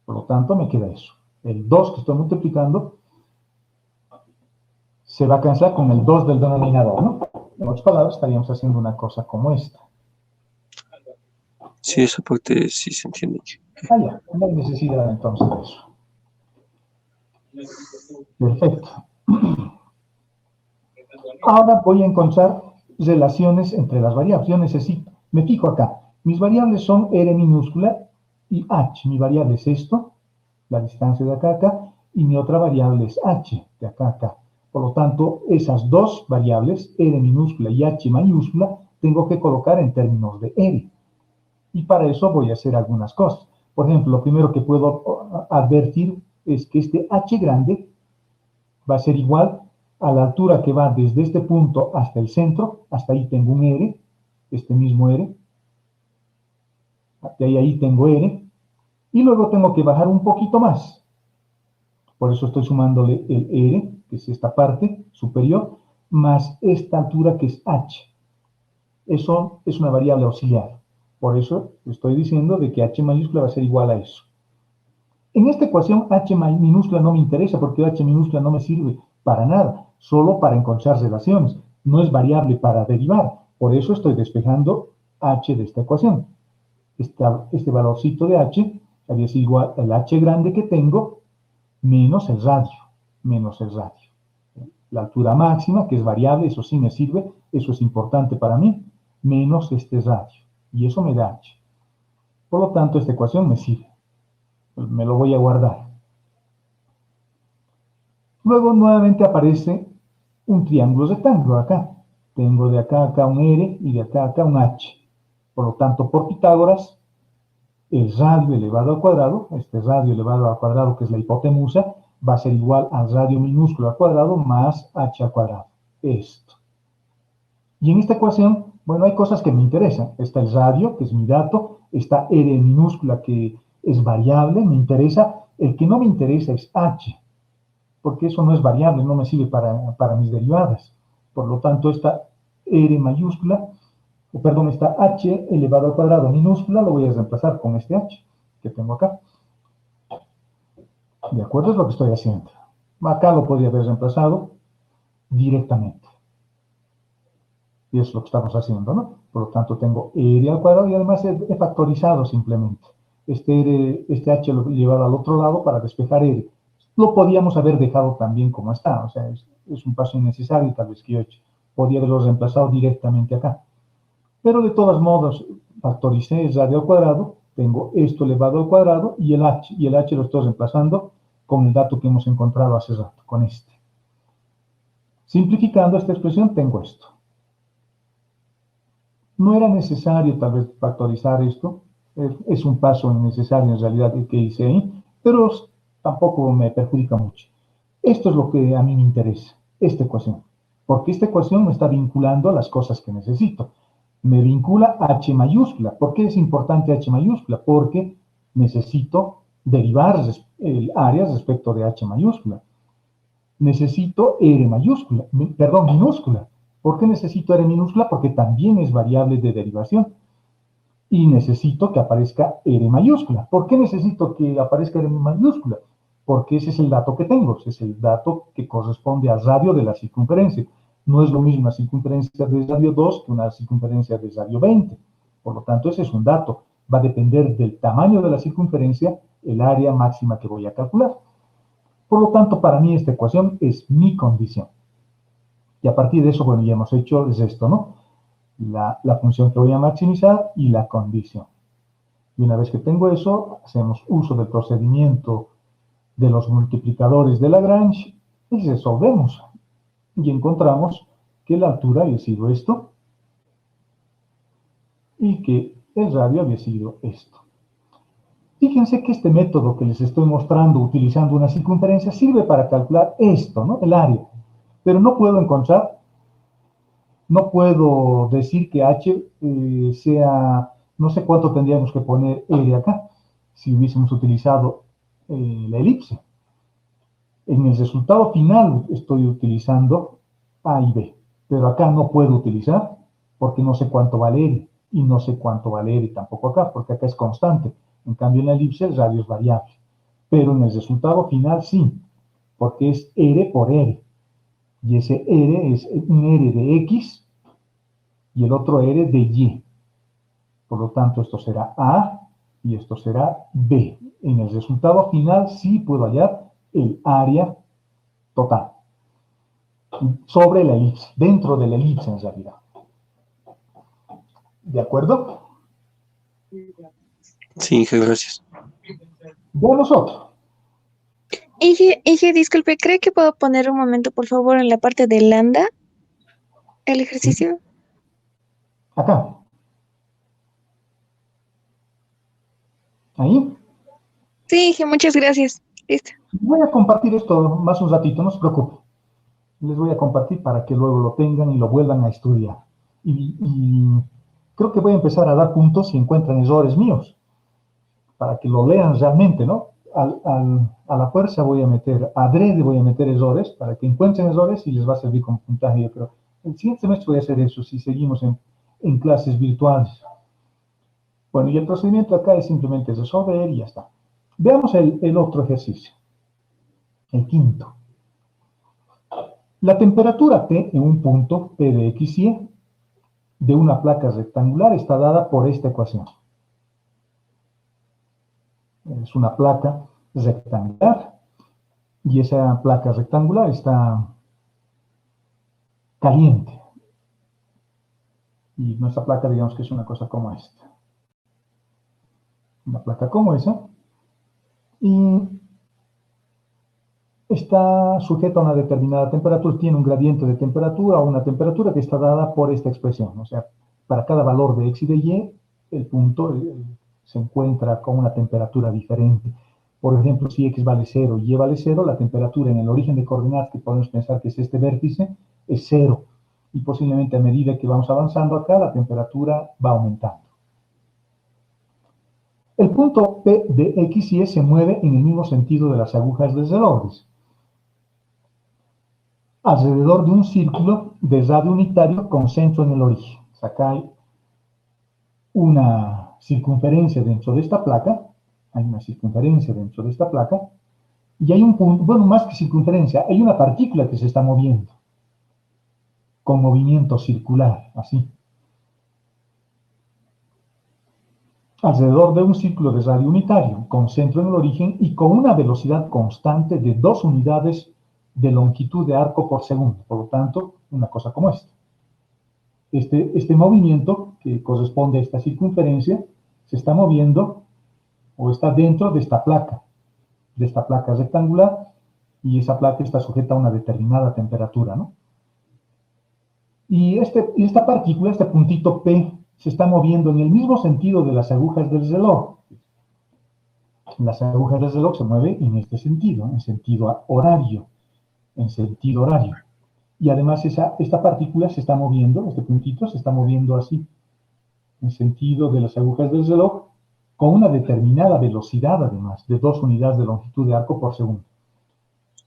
[SPEAKER 1] Por lo tanto, me queda eso. El 2 que estoy multiplicando se va a cancelar con el 2 del denominador, ¿no? En otras palabras, estaríamos haciendo una cosa como esta.
[SPEAKER 6] Sí, esa parte sí se entiende.
[SPEAKER 1] Ah, ya, no hay necesidad entonces de eso. Perfecto. Ahora voy a encontrar relaciones entre las variables. Yo necesito, me fijo acá, mis variables son R minúscula y H. Mi variable es esto, la distancia de acá a acá, y mi otra variable es H, de acá a acá. Por lo tanto, esas dos variables, R minúscula y H mayúscula, tengo que colocar en términos de R. Y para eso voy a hacer algunas cosas. Por ejemplo, lo primero que puedo advertir es que este H grande va a ser igual a la altura que va desde este punto hasta el centro. Hasta ahí tengo un R, este mismo R. De ahí tengo R. Y luego tengo que bajar un poquito más. Por eso estoy sumándole el R, que es esta parte superior, más esta altura que es H. Eso es una variable auxiliar. Por eso estoy diciendo de que H mayúscula va a ser igual a eso. En esta ecuación H minúscula no me interesa porque H minúscula no me sirve para nada, solo para encontrar relaciones. No es variable para derivar. Por eso estoy despejando H de esta ecuación. Este valorcito de H habría sido igual al H grande que tengo menos el radio. La altura máxima, que es variable, eso sí me sirve, eso es importante para mí, menos este radio. Y eso me da H. Por lo tanto, esta ecuación me sirve. Me lo voy a guardar. Luego nuevamente aparece un triángulo rectángulo acá. Tengo de acá a acá un R y de acá a acá un H. Por lo tanto, por Pitágoras, el radio elevado al cuadrado, este radio elevado al cuadrado que es la hipotenusa, va a ser igual al radio minúsculo al cuadrado más H al cuadrado. Esto. Y en esta ecuación, bueno, hay cosas que me interesan. Está el radio, que es mi dato. Está R minúscula, que es variable, me interesa. El que no me interesa es H, porque eso no es variable, no me sirve para mis derivadas. Por lo tanto, esta R mayúscula, perdón, esta H elevado al cuadrado minúscula, lo voy a reemplazar con este H que tengo acá. ¿De acuerdo? Es lo que estoy haciendo. Acá lo podría haber reemplazado directamente. Y eso es lo que estamos haciendo, ¿no? Por lo tanto, tengo R al cuadrado y además he factorizado simplemente. Este H lo he llevado al otro lado para despejar R. Lo podíamos haber dejado también como está, o sea, es un paso innecesario tal vez que yo he hecho. Podría haberlo reemplazado directamente acá. Pero de todos modos, factoricé el radio al cuadrado, tengo esto elevado al cuadrado y el H lo estoy reemplazando con el dato que hemos encontrado hace rato, con este. Simplificando esta expresión, tengo esto. No era necesario tal vez factorizar esto, es un paso innecesario en realidad el que hice ahí, pero tampoco me perjudica mucho. Esto es lo que a mí me interesa, esta ecuación, porque esta ecuación me está vinculando a las cosas que necesito. Me vincula H mayúscula. ¿Por qué es importante H mayúscula? Porque necesito derivar el área respecto de H mayúscula. Necesito R mayúscula, perdón, minúscula. ¿Por qué necesito R minúscula? Porque también es variable de derivación. Y necesito que aparezca R mayúscula. ¿Por qué necesito que aparezca R mayúscula? Porque ese es el dato que tengo, ese es el dato que corresponde al radio de la circunferencia. No es lo mismo una circunferencia de radio 2 que una circunferencia de radio 20. Por lo tanto, ese es un dato. Va a depender del tamaño de la circunferencia el área máxima que voy a calcular. Por lo tanto, para mí esta ecuación es mi condición. Y a partir de eso, bueno, ya hemos hecho es esto, ¿no? La función que voy a maximizar y la condición. Y una vez que tengo eso, hacemos uso del procedimiento de los multiplicadores de Lagrange y resolvemos. Y encontramos que la altura había sido esto y que el radio había sido esto. Fíjense que este método que les estoy mostrando utilizando una circunferencia sirve para calcular esto, ¿no? El área. Pero no puedo encontrar, no puedo decir que h sea, no sé cuánto tendríamos que poner r acá si hubiésemos utilizado la elipse. En el resultado final estoy utilizando A y B, pero acá no puedo utilizar porque no sé cuánto vale R y no sé cuánto vale R tampoco acá, porque acá es constante. En cambio en la elipse el radio es variable. Pero en el resultado final sí, porque es R por R. Y ese R es un R de X y el otro R de Y. Por lo tanto, esto será A y esto será B. En el resultado final sí puedo hallar el área total sobre la elipse, dentro de la elipse en realidad. ¿De acuerdo?
[SPEAKER 6] Sí, Inge, gracias.
[SPEAKER 1] Veamos otro.
[SPEAKER 7] Ige, disculpe, ¿cree que puedo poner un momento, por favor, en la parte de lambda, el ejercicio?
[SPEAKER 1] Acá. Ahí.
[SPEAKER 7] Sí, Ige, muchas gracias. Listo.
[SPEAKER 1] Voy a compartir esto más un ratito, no se preocupe. Les voy a compartir para que luego lo tengan y lo vuelvan a estudiar. Y creo que voy a empezar a dar puntos si encuentran errores míos, para que lo lean realmente, ¿no? A la fuerza voy a meter, adrede voy a meter errores, para que encuentren errores y les va a servir como puntaje, yo creo. El siguiente semestre voy a hacer eso, si seguimos en clases virtuales. Bueno, y el procedimiento acá es simplemente resolver y ya está. Veamos el otro ejercicio, el quinto. La temperatura T en un punto P de X y Y de una placa rectangular está dada por esta ecuación. Es una placa rectangular y esa placa rectangular está caliente. Y nuestra placa, digamos que es una cosa como esta. Una placa como esa. Y está sujeta a una determinada temperatura, tiene un gradiente de temperatura o una temperatura que está dada por esta expresión. O sea, para cada valor de X y de Y, el punto se encuentra con una temperatura diferente. Por ejemplo, si X vale 0 y Y vale 0, la temperatura en el origen de coordenadas, que podemos pensar que es este vértice, es 0. Y posiblemente a medida que vamos avanzando acá, la temperatura va aumentando. El punto P de X y Y se mueve en el mismo sentido de las agujas de relojes, alrededor de un círculo de radio unitario con centro en el origen. O sea, acá hay una circunferencia dentro de esta placa, y hay un punto, bueno, más que circunferencia, hay una partícula que se está moviendo, con movimiento circular, así. Alrededor de un círculo de radio unitario, con centro en el origen y con una velocidad constante de 2 unidades de longitud de arco por segundo. Por lo tanto, una cosa como esta. Este movimiento, que corresponde a esta circunferencia, se está moviendo o está dentro de esta placa rectangular, y esa placa está sujeta a una determinada temperatura, ¿no? Y esta partícula, este puntito P, se está moviendo en el mismo sentido de las agujas del reloj. Las agujas del reloj se mueven en este sentido, en sentido horario, Y además esta partícula se está moviendo, este puntito se está moviendo así, en sentido de las agujas del reloj, con una determinada velocidad además, de 2 unidades de longitud de arco por segundo.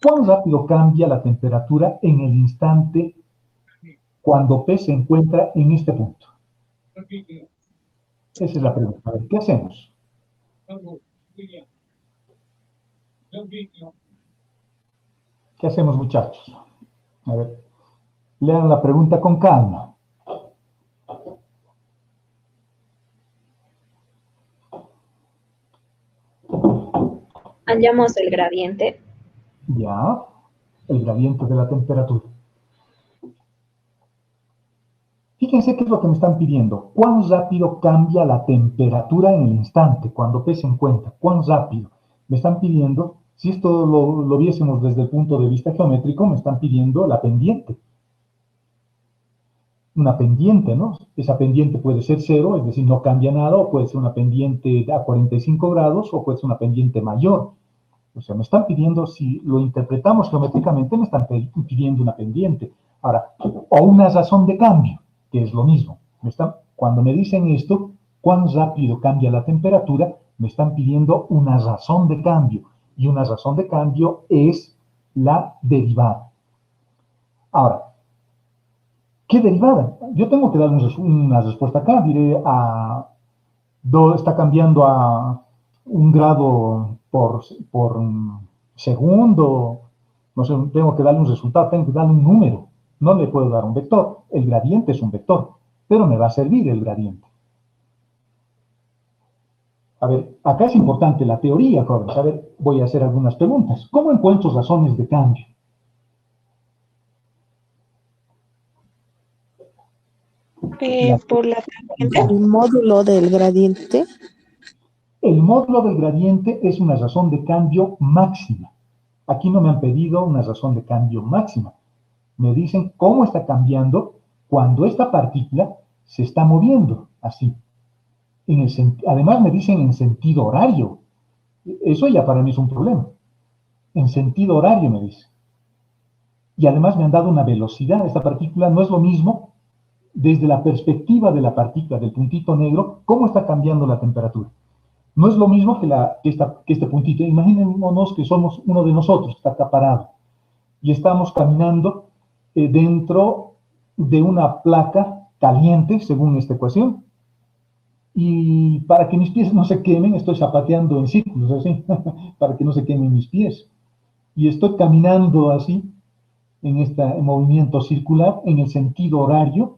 [SPEAKER 1] ¿Cuán rápido cambia la temperatura en el instante cuando P se encuentra en este punto? Esa es la pregunta. A ver, ¿qué hacemos? ¿Qué hacemos, muchachos? A ver, lean la pregunta con calma.
[SPEAKER 8] Hallamos el gradiente.
[SPEAKER 1] Ya, el gradiente de la temperatura. Fíjense qué es lo que me están pidiendo. ¿Cuán rápido cambia la temperatura en el instante cuando P se encuentra? ¿Cuán rápido? Me están pidiendo, si esto lo viésemos desde el punto de vista geométrico, me están pidiendo la pendiente. Una pendiente, ¿no? Esa pendiente puede ser cero, es decir, no cambia nada, o puede ser una pendiente a 45 grados, o puede ser una pendiente mayor. O sea, me están pidiendo, si lo interpretamos geométricamente, me están pidiendo una pendiente. Ahora, o una razón de cambio, que es lo mismo. Cuando me dicen esto, cuán rápido cambia la temperatura, me están pidiendo una razón de cambio. Y una razón de cambio es la derivada. Ahora, ¿qué derivada? Yo tengo que dar una respuesta acá. Diré, está cambiando a 1 grado por segundo. No sé, tengo que darle un resultado, tengo que darle un número. No le puedo dar un vector. El gradiente es un vector, pero me va a servir el gradiente. A ver, acá es importante la teoría, jóvenes. A ver, voy a hacer algunas preguntas. ¿Cómo encuentro razones de cambio?
[SPEAKER 7] Por la tangente.
[SPEAKER 5] El módulo del gradiente.
[SPEAKER 1] El módulo del gradiente es una razón de cambio máxima. Aquí no me han pedido una razón de cambio máxima. Me dicen cómo está cambiando cuando esta partícula se está moviendo, así. Además me dicen en sentido horario. Eso ya para mí es un problema. En sentido horario me dice. Y además me han dado una velocidad. Esta partícula no es lo mismo desde la perspectiva de la partícula, del puntito negro, cómo está cambiando la temperatura. No es lo mismo que este puntito. Imaginémonos que somos uno de nosotros, está acá parado, y estamos caminando dentro de una placa caliente, según esta ecuación, y para que mis pies no se quemen, estoy zapateando en círculos, así, para que no se quemen mis pies. Y estoy caminando así, en este movimiento circular, en sentido horario,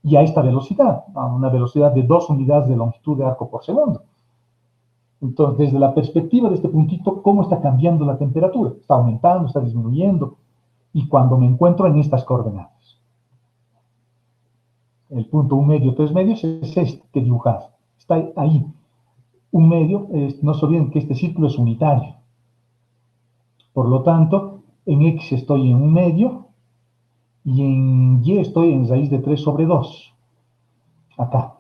[SPEAKER 1] y a esta velocidad, a una velocidad de 2 unidades de longitud de arco por segundo. Entonces, desde la perspectiva de este puntito, ¿cómo está cambiando la temperatura? Está aumentando, está disminuyendo. Y cuando me encuentro en estas coordenadas. El punto 1 medio, 3 medios es este que dibujado. Está ahí. 1 medio, no se olviden que este círculo es unitario. Por lo tanto, en X estoy en 1 medio y en Y estoy en raíz de 3 sobre 2. Acá.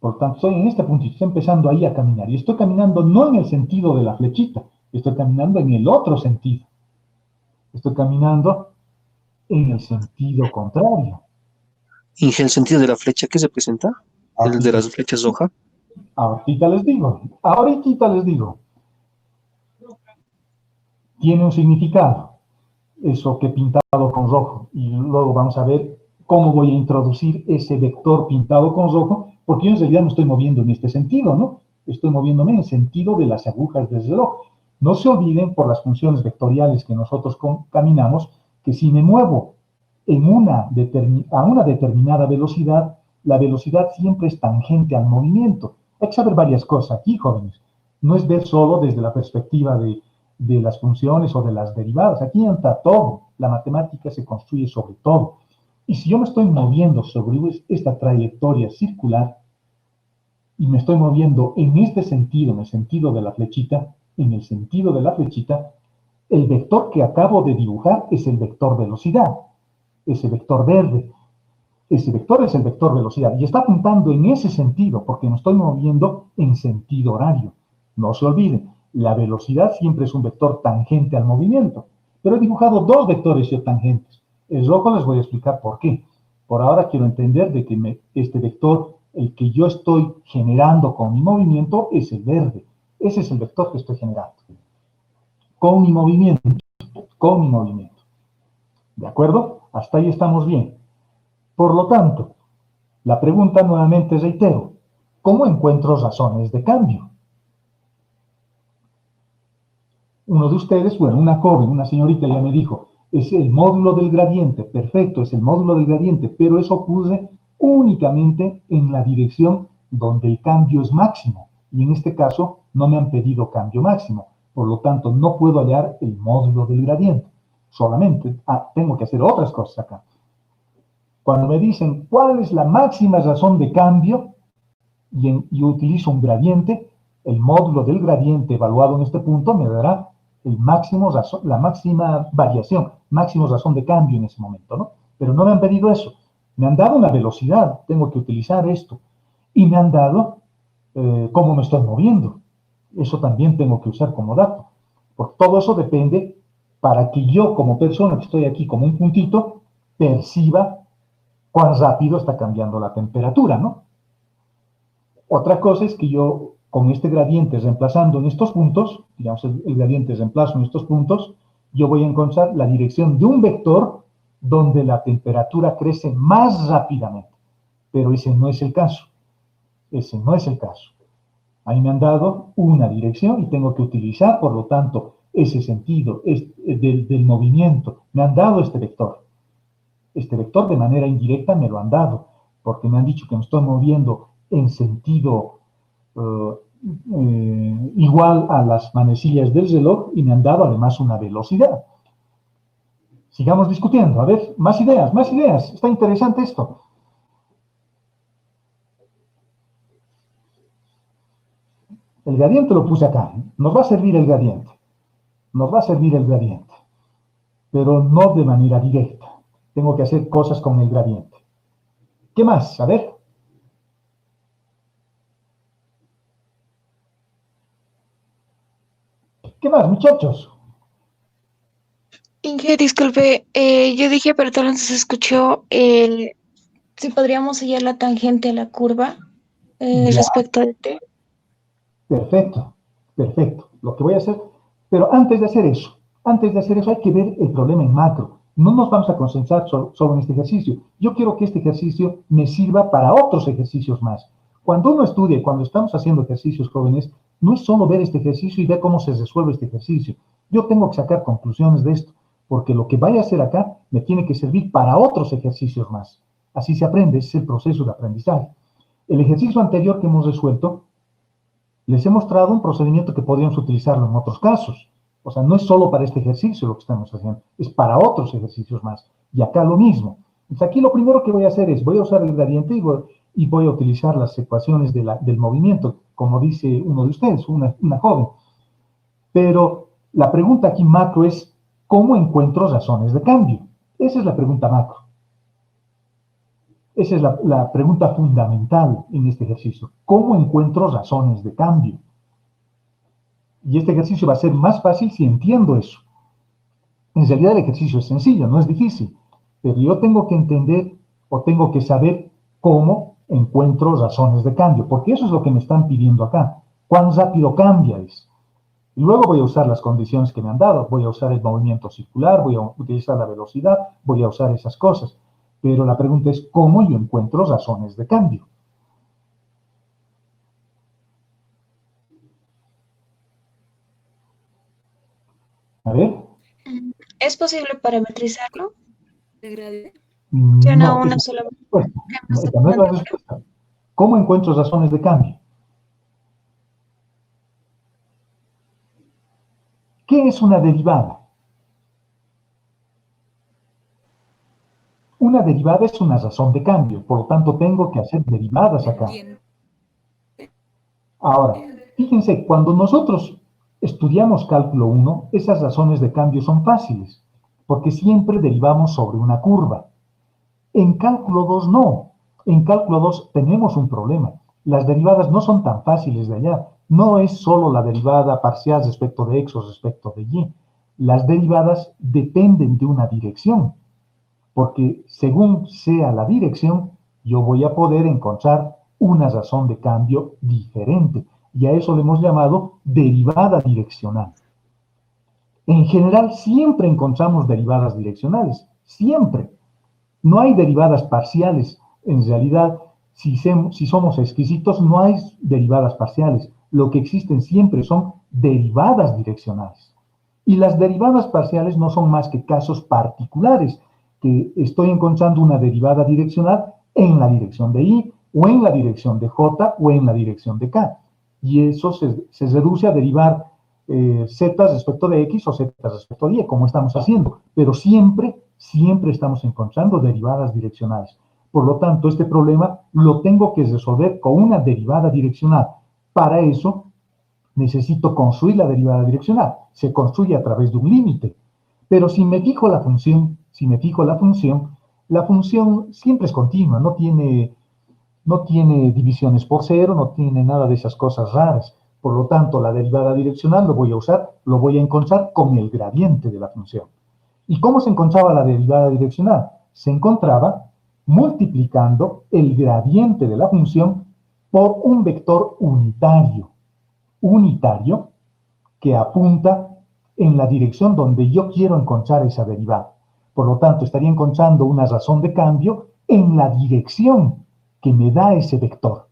[SPEAKER 1] Por tanto, estoy en este puntito, estoy empezando ahí a caminar. Y estoy caminando no en el sentido de la flechita, estoy caminando en el otro sentido. Estoy caminando en el sentido contrario.
[SPEAKER 6] ¿En el sentido de la flecha qué se presenta? ¿El de las flechas rojas?
[SPEAKER 1] Ahorita les digo. Tiene un significado, eso que he pintado con rojo. Y luego vamos a ver cómo voy a introducir ese vector pintado con rojo, porque yo en realidad me estoy moviendo en este sentido, ¿no? Estoy moviéndome en el sentido de las agujas del reloj. No se olviden, por las funciones vectoriales que nosotros caminamos, que si me muevo a una determinada velocidad, la velocidad siempre es tangente al movimiento. Hay que saber varias cosas aquí, jóvenes. No es ver solo desde la perspectiva de las funciones o de las derivadas. Aquí entra todo. La matemática se construye sobre todo. Y si yo me estoy moviendo sobre esta trayectoria circular y me estoy moviendo en este sentido, en el sentido de la flechita, el vector que acabo de dibujar es el vector velocidad, ese vector verde. Ese vector es el vector velocidad y está apuntando en ese sentido porque me estoy moviendo en sentido horario. No se olviden, la velocidad siempre es un vector tangente al movimiento, pero he dibujado 2 vectores tangentes. El rojo les voy a explicar por qué. Por ahora quiero entender de que este vector, el que yo estoy generando con mi movimiento, es el verde. Ese es el vector que estoy generando. Con mi movimiento. ¿De acuerdo? Hasta ahí estamos bien. Por lo tanto, la pregunta nuevamente reitero, ¿cómo encuentro razones de cambio? Uno de ustedes, bueno, una joven, una señorita ya me dijo, es el módulo del gradiente, perfecto, es el módulo del gradiente, pero eso ocurre únicamente en la dirección donde el cambio es máximo, y en este caso no me han pedido cambio máximo, por lo tanto no puedo hallar el módulo del gradiente, solamente tengo que hacer otras cosas acá. Cuando me dicen cuál es la máxima razón de cambio, y utilizo un gradiente, el módulo del gradiente evaluado en este punto me dará la máxima variación, máximo razón de cambio en ese momento, ¿no? Pero no me han pedido eso. Me han dado una velocidad, tengo que utilizar esto. Y me han dado cómo me estoy moviendo. Eso también tengo que usar como dato. Porque todo eso depende para que yo, como persona que estoy aquí como un puntito, perciba cuán rápido está cambiando la temperatura, ¿no? Otra cosa es que yo, con este gradiente reemplazando en estos puntos, digamos el gradiente reemplazo en estos puntos, yo voy a encontrar la dirección de un vector donde la temperatura crece más rápidamente. Pero ese no es el caso. Ese no es el caso. Ahí me han dado una dirección y tengo que utilizar, por lo tanto, ese sentido del movimiento. Me han dado este vector. Este vector de manera indirecta me lo han dado, porque me han dicho que me estoy moviendo en sentido igual a las manecillas del reloj y me han dado además una velocidad. Sigamos discutiendo. A ver, más ideas, más ideas. Está interesante esto. El gradiente lo puse acá. Nos va a servir el gradiente. Nos va a servir el gradiente. Pero no de manera directa. Tengo que hacer cosas con el gradiente. ¿Qué más? A ver. ¿Qué más, muchachos?
[SPEAKER 7] Inge, disculpe, yo dije, pero tal vez se escuchó si podríamos hallar la tangente a la curva
[SPEAKER 1] Ya,
[SPEAKER 7] respecto de T.
[SPEAKER 1] perfecto, perfecto. Lo que voy a hacer, pero antes de hacer eso hay que ver el problema en macro. No nos vamos a concentrar solo en este ejercicio. Yo quiero que este ejercicio me sirva para otros ejercicios más. Cuando uno estudia, cuando estamos haciendo ejercicios jóvenes, no es solo ver este ejercicio y ver cómo se resuelve este ejercicio. Yo tengo que sacar conclusiones de esto, porque lo que vaya a hacer acá me tiene que servir para otros ejercicios más. Así se aprende, ese es el proceso de aprendizaje. El ejercicio anterior que hemos resuelto, les he mostrado un procedimiento que podríamos utilizarlo en otros casos. O sea, no es solo para este ejercicio lo que estamos haciendo, es para otros ejercicios más. Y acá lo mismo. Entonces aquí lo primero que voy a hacer es, voy a usar el gradiente y voy a utilizar las ecuaciones del movimiento, como dice uno de ustedes, una joven. Pero la pregunta aquí macro es, ¿cómo encuentro razones de cambio? Esa es la pregunta macro. Esa es la pregunta fundamental en este ejercicio. ¿Cómo encuentro razones de cambio? Y este ejercicio va a ser más fácil si entiendo eso. En realidad el ejercicio es sencillo, no es difícil. Pero yo tengo que entender o tengo que saber cómo encuentro razones de cambio. Porque eso es lo que me están pidiendo acá. ¿Cuán rápido cambia eso? Y luego voy a usar las condiciones que me han dado. Voy a usar el movimiento circular, voy a utilizar la velocidad, voy a usar esas cosas. Pero la pregunta es, ¿cómo yo encuentro razones de cambio? A ver.
[SPEAKER 7] ¿Es posible parametrizarlo?
[SPEAKER 3] ¿De gradiente?
[SPEAKER 7] Ya no
[SPEAKER 1] No,
[SPEAKER 7] una
[SPEAKER 1] esa
[SPEAKER 7] sola
[SPEAKER 1] no es la respuesta. No, esa no es la respuesta. ¿Cómo encuentro razones de cambio? ¿Qué es una derivada? Una derivada es una razón de cambio, por lo tanto tengo que hacer derivadas acá.
[SPEAKER 3] Entiendo.
[SPEAKER 1] Ahora, fíjense, cuando nosotros estudiamos cálculo 1, esas razones de cambio son fáciles, porque siempre derivamos sobre una curva. En cálculo 2 no. En cálculo 2 tenemos un problema. Las derivadas no son tan fáciles de hallar. No es solo la derivada parcial respecto de x o respecto de y. Las derivadas dependen de una dirección, porque según sea la dirección, yo voy a poder encontrar una razón de cambio diferente. Y a eso le hemos llamado derivada direccional. En general, siempre encontramos derivadas direccionales. Siempre. No hay derivadas parciales. En realidad, si somos exquisitos, no hay derivadas parciales. Lo que existen siempre son derivadas direccionales. Y las derivadas parciales no son más que casos particulares, que estoy encontrando una derivada direccional en la dirección de y, o en la dirección de j, o en la dirección de k. y eso se reduce a derivar z respecto de x o z respecto de y, como estamos haciendo, pero siempre estamos encontrando derivadas direccionales. Por lo tanto, este problema lo tengo que resolver con una derivada direccional. Para eso, necesito construir la derivada direccional. Se construye a través de un límite. Pero si me fijo la función, la función siempre es continua, no tiene divisiones por cero, no tiene nada de esas cosas raras. Por lo tanto, la derivada direccional lo voy a encontrar con el gradiente de la función. ¿Y cómo se encontraba la derivada direccional? Se encontraba multiplicando el gradiente de la función por un vector unitario que apunta en la dirección donde yo quiero encontrar esa derivada. Por lo tanto, estaría encontrando una razón de cambio en la dirección que me da ese vector.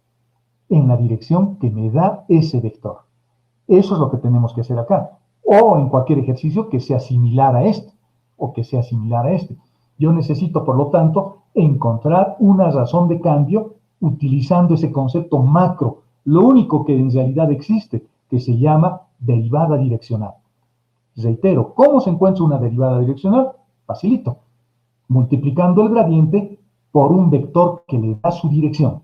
[SPEAKER 1] En la dirección que me da ese vector. Eso es lo que tenemos que hacer acá. O en cualquier ejercicio que sea similar a este. O que sea similar a este. Yo necesito, por lo tanto, encontrar una razón de cambio utilizando ese concepto macro. Lo único que en realidad existe, que se llama derivada direccional. Reitero, ¿cómo se encuentra una derivada direccional? Facilito. Multiplicando el gradiente por un vector que le da su dirección.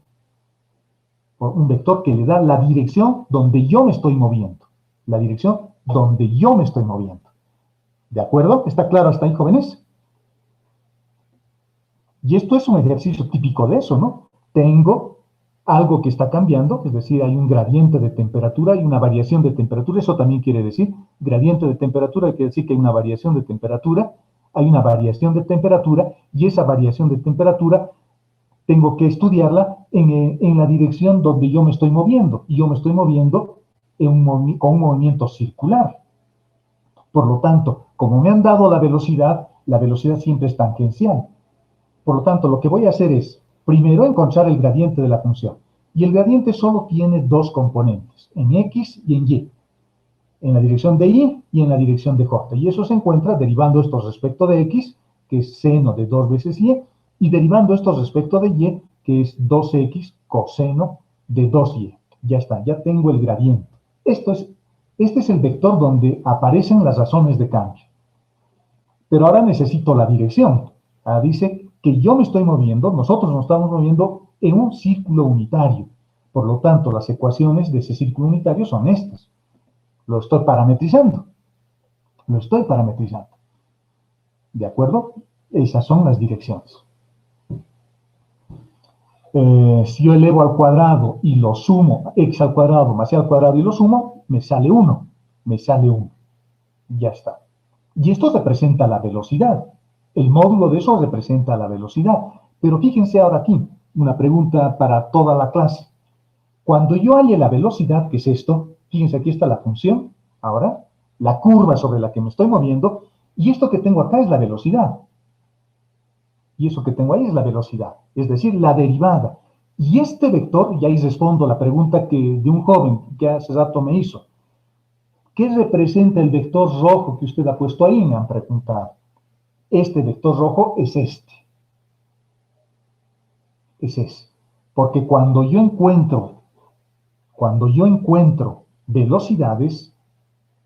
[SPEAKER 1] Por un vector que le da la dirección donde yo me estoy moviendo. La dirección donde yo me estoy moviendo. ¿De acuerdo? ¿Está claro hasta ahí, jóvenes? Y esto es un ejercicio típico de eso, ¿no? Tengo algo que está cambiando, es decir, hay un gradiente de temperatura y una variación de temperatura. Eso también quiere decir, gradiente de temperatura quiere decir que hay una variación de temperatura, y esa variación de temperatura tengo que estudiarla en la dirección donde yo me estoy moviendo. Y yo me estoy moviendo con un movimiento circular. Por lo tanto, como me han dado la velocidad siempre es tangencial. Por lo tanto, lo que voy a hacer es, primero, encontrar el gradiente de la función. Y el gradiente solo tiene dos componentes, en x y en y. En la dirección de y y en la dirección de j. Y eso se encuentra derivando estos respecto de x, que es seno de 2 veces y derivando estos respecto de y, que es 2x coseno de 2y. Ya está, ya tengo el gradiente. Este es el vector donde aparecen las razones de cambio. Pero ahora necesito la dirección. Dice que yo me estoy moviendo, nosotros nos estamos moviendo en un círculo unitario. Por lo tanto, las ecuaciones de ese círculo unitario son estas. Lo estoy parametrizando. ¿De acuerdo? Esas son las direcciones. Si yo elevo al cuadrado y lo sumo, x al cuadrado más y al cuadrado y lo sumo, me sale 1. Ya está. Y esto representa la velocidad. El módulo de eso representa la velocidad. Pero fíjense ahora aquí, una pregunta para toda la clase. Cuando yo halle la velocidad, ¿qué es esto? Fíjense, aquí está la función, ahora, la curva sobre la que me estoy moviendo, y esto que tengo acá es la velocidad. Y eso que tengo ahí es la velocidad, es decir, la derivada. Y este vector, y ahí respondo la pregunta de un joven que hace rato me hizo. ¿Qué representa el vector rojo que usted ha puesto ahí? Me han preguntado. Este vector rojo es este. Es ese. Porque cuando yo encuentro velocidades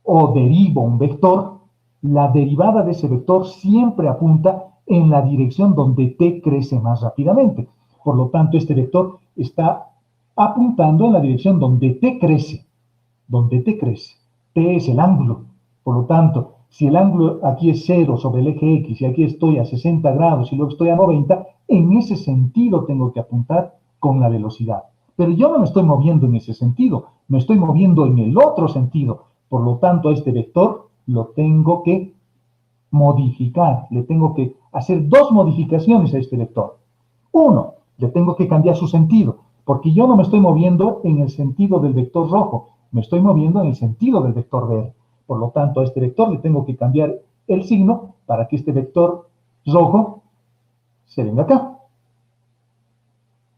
[SPEAKER 1] o derivo un vector, la derivada de ese vector siempre apunta en la dirección donde t crece más rápidamente. Por lo tanto, este vector está apuntando en la dirección donde t crece. T es el ángulo. Por lo tanto, si el ángulo aquí es 0 sobre el eje X y aquí estoy a 60 grados y luego estoy a 90, en ese sentido tengo que apuntar con la velocidad. Pero yo no me estoy moviendo en ese sentido, me estoy moviendo en el otro sentido. Por lo tanto, a este vector lo tengo que modificar, le tengo que hacer dos modificaciones a este vector. Uno, le tengo que cambiar su sentido, porque yo no me estoy moviendo en el sentido del vector rojo, me estoy moviendo en el sentido del vector verde. Por lo tanto, a este vector le tengo que cambiar el signo para que este vector rojo se venga acá.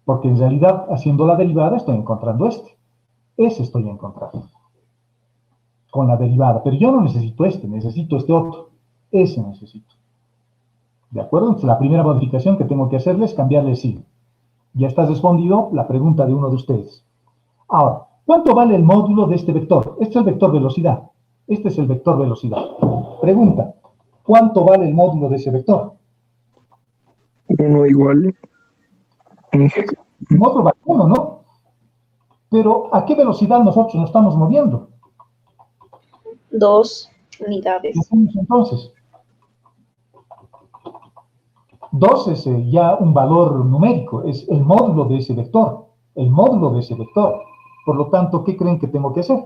[SPEAKER 1] Porque en realidad, haciendo la derivada, estoy encontrando este. Ese estoy encontrando. Con la derivada. Pero yo no necesito necesito este otro. Ese necesito. ¿De acuerdo? Entonces, la primera modificación que tengo que hacerle es cambiarle el signo. Ya está respondido la pregunta de uno de ustedes. Ahora, ¿Cuánto vale el módulo de este vector? Este es el vector velocidad. Este es el vector velocidad. Pregunta, ¿cuánto vale el módulo de ese vector?
[SPEAKER 4] 1 igual.
[SPEAKER 1] El módulo vale 1, ¿no? Pero ¿a qué velocidad nosotros nos estamos moviendo?
[SPEAKER 8] 2
[SPEAKER 1] ¿Qué
[SPEAKER 8] unidades.
[SPEAKER 1] hacemos entonces? 2 es ya un valor numérico, es el módulo de ese vector, el módulo de ese vector. Por lo tanto, ¿qué creen que tengo que hacer?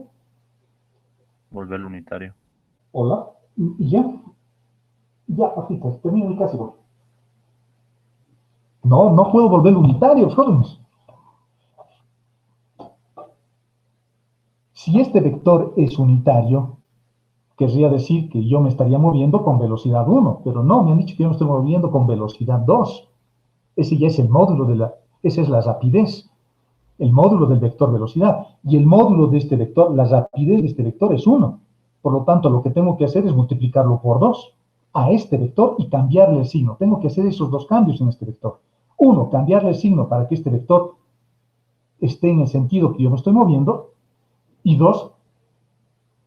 [SPEAKER 9] Volverlo unitario.
[SPEAKER 1] Hola, y ya. Ya, papita, termino mi clase. No, no puedo volverlo unitario, jóvenes. Si este vector es unitario, querría decir que yo me estaría moviendo con velocidad 1, pero no, me han dicho que yo me estoy moviendo con velocidad 2. Ese ya es el módulo esa es la rapidez, el módulo del vector velocidad. Y el módulo de este vector, la rapidez de este vector es 1. Por lo tanto, lo que tengo que hacer es multiplicarlo por 2 a este vector y cambiarle el signo. Tengo que hacer esos dos cambios en este vector. Uno, cambiarle el signo para que este vector esté en el sentido que yo me estoy moviendo. Y 2,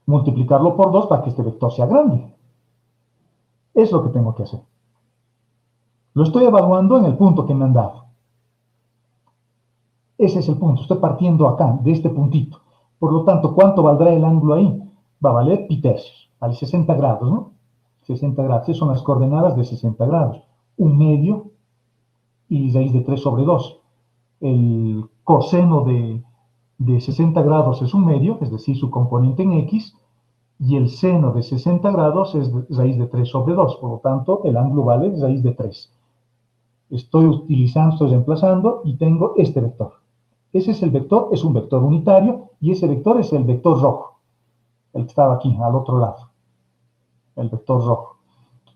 [SPEAKER 1] multiplicarlo por 2 para que este vector sea grande. Es lo que tengo que hacer. Lo estoy evaluando en el punto que me han dado. Ese es el punto. Estoy partiendo acá, de este puntito. Por lo tanto, ¿cuánto valdrá el ángulo ahí? Va a valer pi tercios. Vale 60 grados, ¿no? 60 grados. Esas son las coordenadas de 60 grados. 1/2 y raíz de 3 sobre 2. El coseno de 60 grados es 1/2, es decir, su componente en x, y el seno de 60 grados es raíz de 3 sobre 2. Por lo tanto, el ángulo vale raíz de 3. Estoy reemplazando y tengo este vector. Ese es el vector, es un vector unitario, y ese vector es el vector rojo, el que estaba aquí, al otro lado. El vector rojo.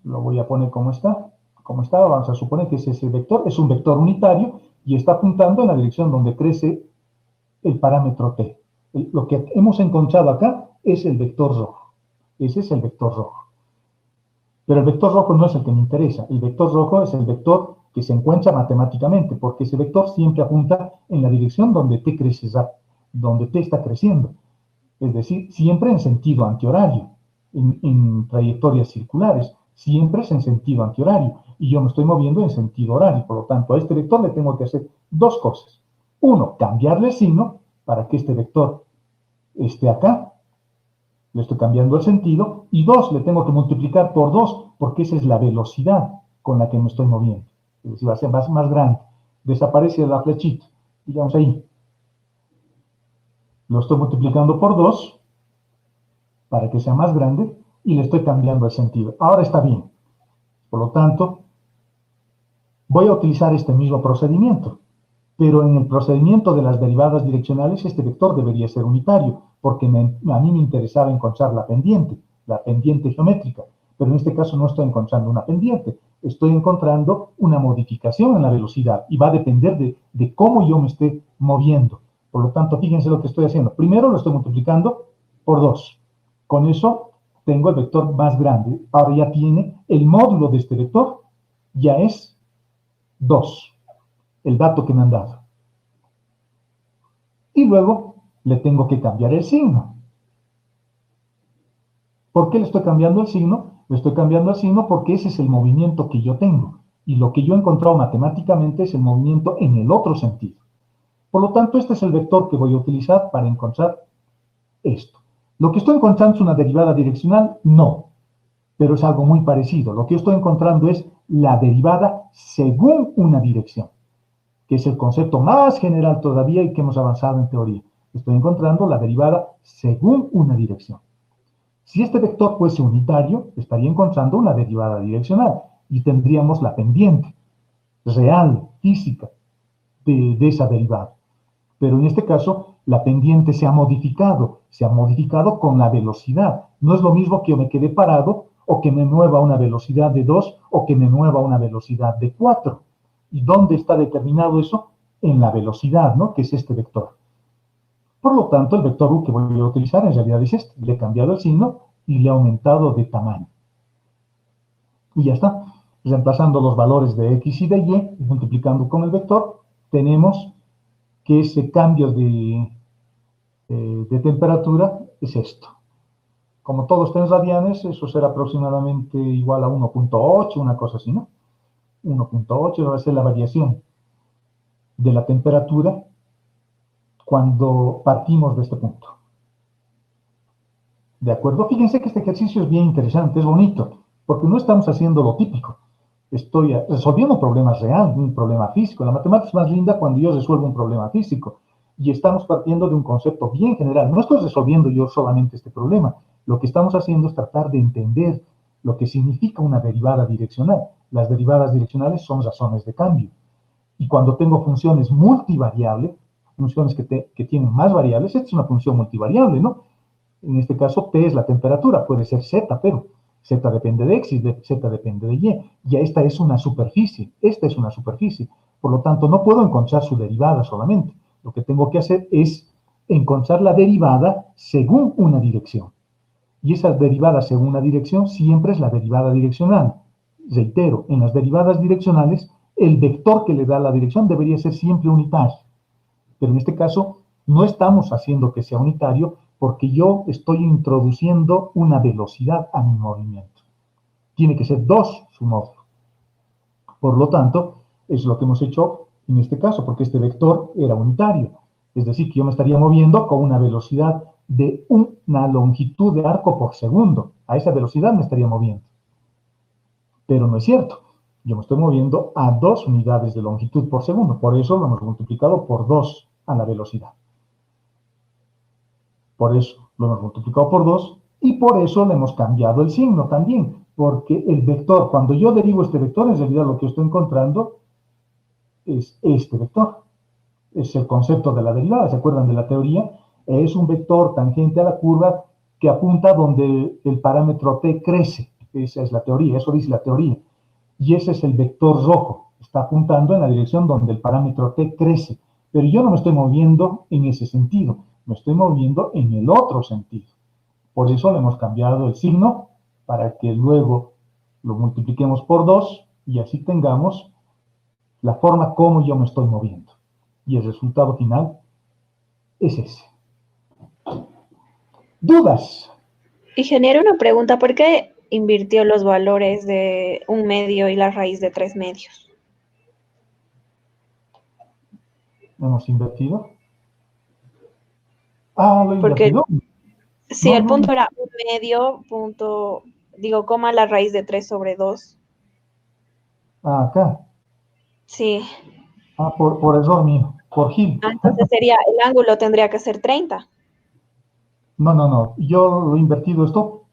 [SPEAKER 1] Lo voy a poner como está. Como estaba, vamos a suponer que ese vector es un vector unitario y está apuntando en la dirección donde crece el parámetro t. Lo que hemos encontrado acá es el vector rojo. Ese es el vector rojo. Pero el vector rojo no es el que me interesa. El vector rojo es el vector que se encuentra matemáticamente, porque ese vector siempre apunta en la dirección donde t crece, donde t está creciendo. Es decir, siempre en sentido antihorario, en trayectorias circulares, siempre es en sentido antihorario. Y yo me estoy moviendo en sentido horario. Por lo tanto, a este vector le tengo que hacer dos cosas. Uno, cambiarle el signo para que este vector esté acá. Le estoy cambiando el sentido. Y 2, le tengo que multiplicar por 2, porque esa es la velocidad con la que me estoy moviendo. Es decir, va a ser más grande. Desaparece la flechita. Digamos ahí. Lo estoy multiplicando por 2 para que sea más grande y le estoy cambiando el sentido. Ahora está bien. Por lo tanto, voy a utilizar este mismo procedimiento. Pero en el procedimiento de las derivadas direccionales, este vector debería ser unitario, porque a mí me interesaba encontrar la pendiente geométrica. Pero en este caso no estoy encontrando una pendiente, estoy encontrando una modificación en la velocidad y va a depender de cómo yo me esté moviendo. Por lo tanto, fíjense lo que estoy haciendo. Primero lo estoy multiplicando por 2. Con eso tengo el vector más grande. Ahora ya tiene el módulo de este vector, ya es 2. El dato que me han dado. Y luego le tengo que cambiar el signo. ¿Por qué le estoy cambiando el signo? Le estoy cambiando el signo porque ese es el movimiento que yo tengo. Y lo que yo he encontrado matemáticamente es el movimiento en el otro sentido. Por lo tanto, este es el vector que voy a utilizar para encontrar esto. ¿Lo que estoy encontrando es una derivada direccional? No. Pero es algo muy parecido. Lo que yo estoy encontrando es la derivada según una dirección, que es el concepto más general todavía y que hemos avanzado en teoría. Estoy encontrando la derivada según una dirección. Si este vector fuese unitario, estaría encontrando una derivada direccional y tendríamos la pendiente real, física, de esa derivada. Pero en este caso, la pendiente se ha modificado con la velocidad. No es lo mismo que yo me quede parado o que me mueva a una velocidad de 2 o que me mueva a una velocidad de 4. ¿Y dónde está determinado eso? En la velocidad, ¿no? Que es este vector. Por lo tanto, el vector u que voy a utilizar en realidad es este. Le he cambiado el signo y le he aumentado de tamaño. Y ya está. Reemplazando los valores de x y de y, multiplicando con el vector, tenemos que ese cambio de de temperatura es esto. Como todo está en radianes, eso será aproximadamente igual a 1.8, una cosa así, ¿no? 1.8 va a ser la variación de la temperatura cuando partimos de este punto. ¿De acuerdo? Fíjense que este ejercicio es bien interesante, es bonito, porque no estamos haciendo lo típico. Estoy resolviendo un problema real, un problema físico. La matemática es más linda cuando yo resuelvo un problema físico. Y estamos partiendo de un concepto bien general. No estoy resolviendo yo solamente este problema. Lo que estamos haciendo es tratar de entender lo que significa una derivada direccional. Las derivadas direccionales son razones de cambio. Y cuando tengo funciones multivariables, funciones que tienen más variables, esta es una función multivariable, ¿no? En este caso, T es la temperatura, puede ser Z, pero Z depende de X, Z depende de Y. Y esta es una superficie, Por lo tanto, no puedo encontrar su derivada solamente. Lo que tengo que hacer es encontrar la derivada según una dirección. Y esa derivada según una dirección siempre es la derivada direccional. Reitero, en las derivadas direccionales, el vector que le da la dirección debería ser siempre unitario. Pero en este caso, no estamos haciendo que sea unitario porque yo estoy introduciendo una velocidad a mi movimiento. Tiene que ser 2 su módulo. Por lo tanto, es lo que hemos hecho en este caso, porque este vector era unitario. Es decir, que yo me estaría moviendo con una velocidad de una longitud de arco por segundo. A esa velocidad me estaría moviendo. Pero no es cierto. Yo me estoy moviendo a 2 unidades de longitud por segundo. Por eso lo hemos multiplicado por 2 a la velocidad. Por eso lo hemos multiplicado por 2 y por eso le hemos cambiado el signo también. Porque el vector, cuando yo derivo este vector, en realidad lo que estoy encontrando es este vector. Es el concepto de la derivada. ¿Se acuerdan de la teoría? Es un vector tangente a la curva que apunta donde el parámetro t crece. Esa es la teoría, eso dice la teoría. Y ese es el vector rojo. Está apuntando en la dirección donde el parámetro t crece. Pero yo no me estoy moviendo en ese sentido. Me estoy moviendo en el otro sentido. Por eso le hemos cambiado el signo para que luego lo multipliquemos por 2 y así tengamos la forma como yo me estoy moviendo. Y el resultado final es ese. ¿Dudas?
[SPEAKER 7] Y genera una pregunta, ¿por qué invirtió los valores de 1 medio y la raíz de 3 medios?
[SPEAKER 1] ¿Hemos invertido? Ah, lo he
[SPEAKER 7] Porque
[SPEAKER 1] invertido.
[SPEAKER 7] si
[SPEAKER 1] No,
[SPEAKER 7] el
[SPEAKER 1] no,
[SPEAKER 7] punto era 1 medio, punto, digo, coma la raíz de 3/2.
[SPEAKER 1] acá.
[SPEAKER 7] Sí.
[SPEAKER 1] Por error mío, por Gil.
[SPEAKER 7] Entonces sería, el ángulo tendría que ser 30.
[SPEAKER 1] No. Yo lo he invertido esto.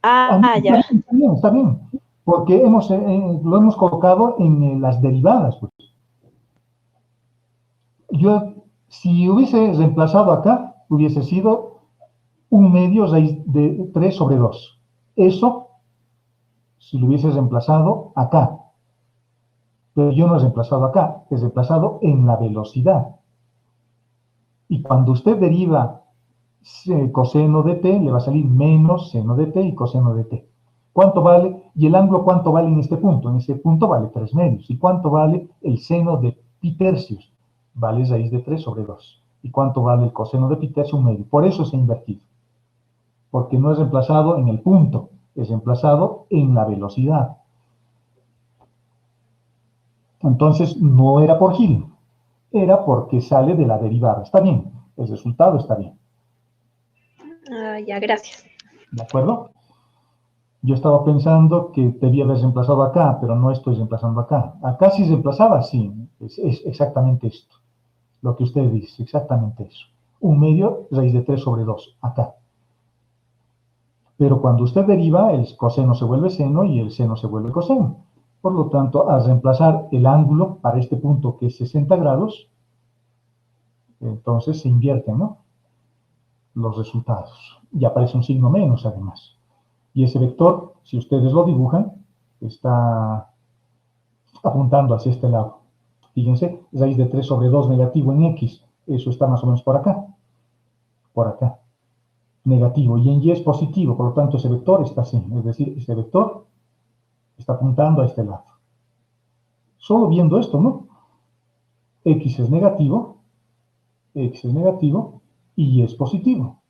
[SPEAKER 7] Ya.
[SPEAKER 1] Está bien. Porque lo hemos colocado en las derivadas. Pues. Si hubiese reemplazado acá, hubiese sido 1 medio raíz de 3/2. Eso, si lo hubiese reemplazado acá. Pero yo no he reemplazado acá, he reemplazado en la velocidad. Y cuando usted deriva coseno de t, le va a salir menos seno de t y coseno de t. ¿Cuánto vale? Y el ángulo, ¿cuánto vale en este punto? En este punto vale 3 medios. ¿Y cuánto vale el seno de pi tercios? Vale raíz de 3/2. ¿Y cuánto vale el coseno de pi tercios? 1 medio. Por eso se ha invertido. Porque no es reemplazado en el punto, es reemplazado en la velocidad. Entonces, no era por Gil, era porque sale de la derivada. Está bien, el resultado está bien.
[SPEAKER 7] Ya, gracias.
[SPEAKER 1] ¿De acuerdo? Yo estaba pensando que debía haber reemplazado acá, pero no estoy reemplazando acá. Acá sí reemplazaba, sí, es exactamente esto. Lo que usted dice, exactamente eso. 1 medio raíz de 3/2, acá. Pero cuando usted deriva, el coseno se vuelve seno y el seno se vuelve coseno. Por lo tanto, al reemplazar el ángulo para este punto que es 60 grados, entonces se invierten, ¿no?, los resultados. Y aparece un signo menos, además. Y ese vector, si ustedes lo dibujan, está apuntando hacia este lado. Fíjense, raíz de 3/2 negativo en X, eso está más o menos por acá. Por acá. Negativo. Y en Y es positivo, por lo tanto ese vector está así. Es decir, ese vector está apuntando a este lado. Solo viendo esto, ¿no? X es negativo y es positivo.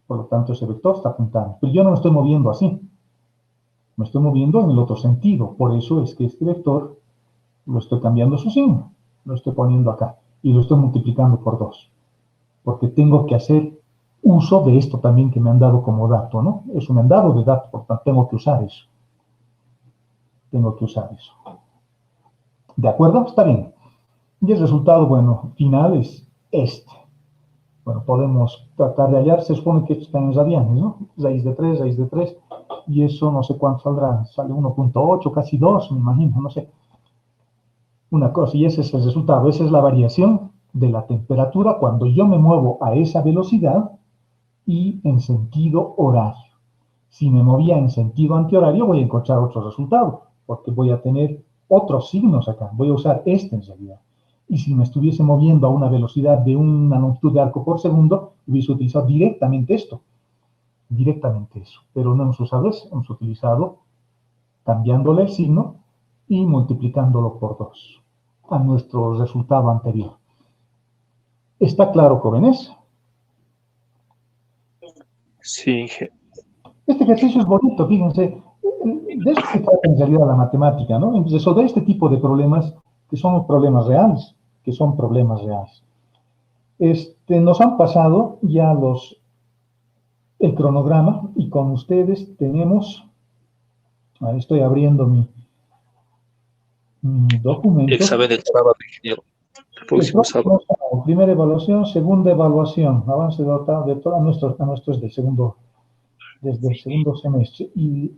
[SPEAKER 1] Por lo tanto, ese vector está apuntando. Pero yo no me estoy moviendo así. Me estoy moviendo en el otro sentido. Por eso es que este vector lo estoy cambiando su signo. Lo estoy poniendo acá. Y lo estoy multiplicando por 2. Porque tengo que hacer uso de esto también que me han dado como dato, ¿no? Eso me han dado de dato, por tanto tengo que usar eso. Tengo que usar eso. ¿De acuerdo? Está bien. Y el resultado, bueno, final es este. Bueno, podemos tratar de hallar, se supone que esto está en radianes, ¿no? Raíz de 3, y eso no sé cuánto saldrá, sale 1.8, casi 2, me imagino, no sé. Una cosa, y ese es el resultado, esa es la variación de la temperatura cuando yo me muevo a esa velocidad y en sentido horario. Si me movía en sentido antihorario, voy a encontrar otro resultado, porque voy a tener otros signos acá, voy a usar este en realidad. Y si me estuviese moviendo a una velocidad de una longitud de arco por segundo, hubiese utilizado directamente esto, directamente eso. Pero no hemos usado eso, hemos utilizado cambiándole el signo y multiplicándolo por 2 a nuestro resultado anterior. ¿Está claro, jóvenes?
[SPEAKER 6] Sí, Inge.
[SPEAKER 1] Este ejercicio es bonito, fíjense. De eso se trata en realidad la matemática, ¿no? Resolver este tipo de problemas que son problemas reales, que son problemas reales. Nos han pasado ya el cronograma y con ustedes tenemos, ahí estoy abriendo mi documento.
[SPEAKER 6] Examen del sábado, ingeniero. El próximo sábado.
[SPEAKER 1] Primera evaluación, segunda evaluación, avance de todo a nuestros desde el segundo semestre. Y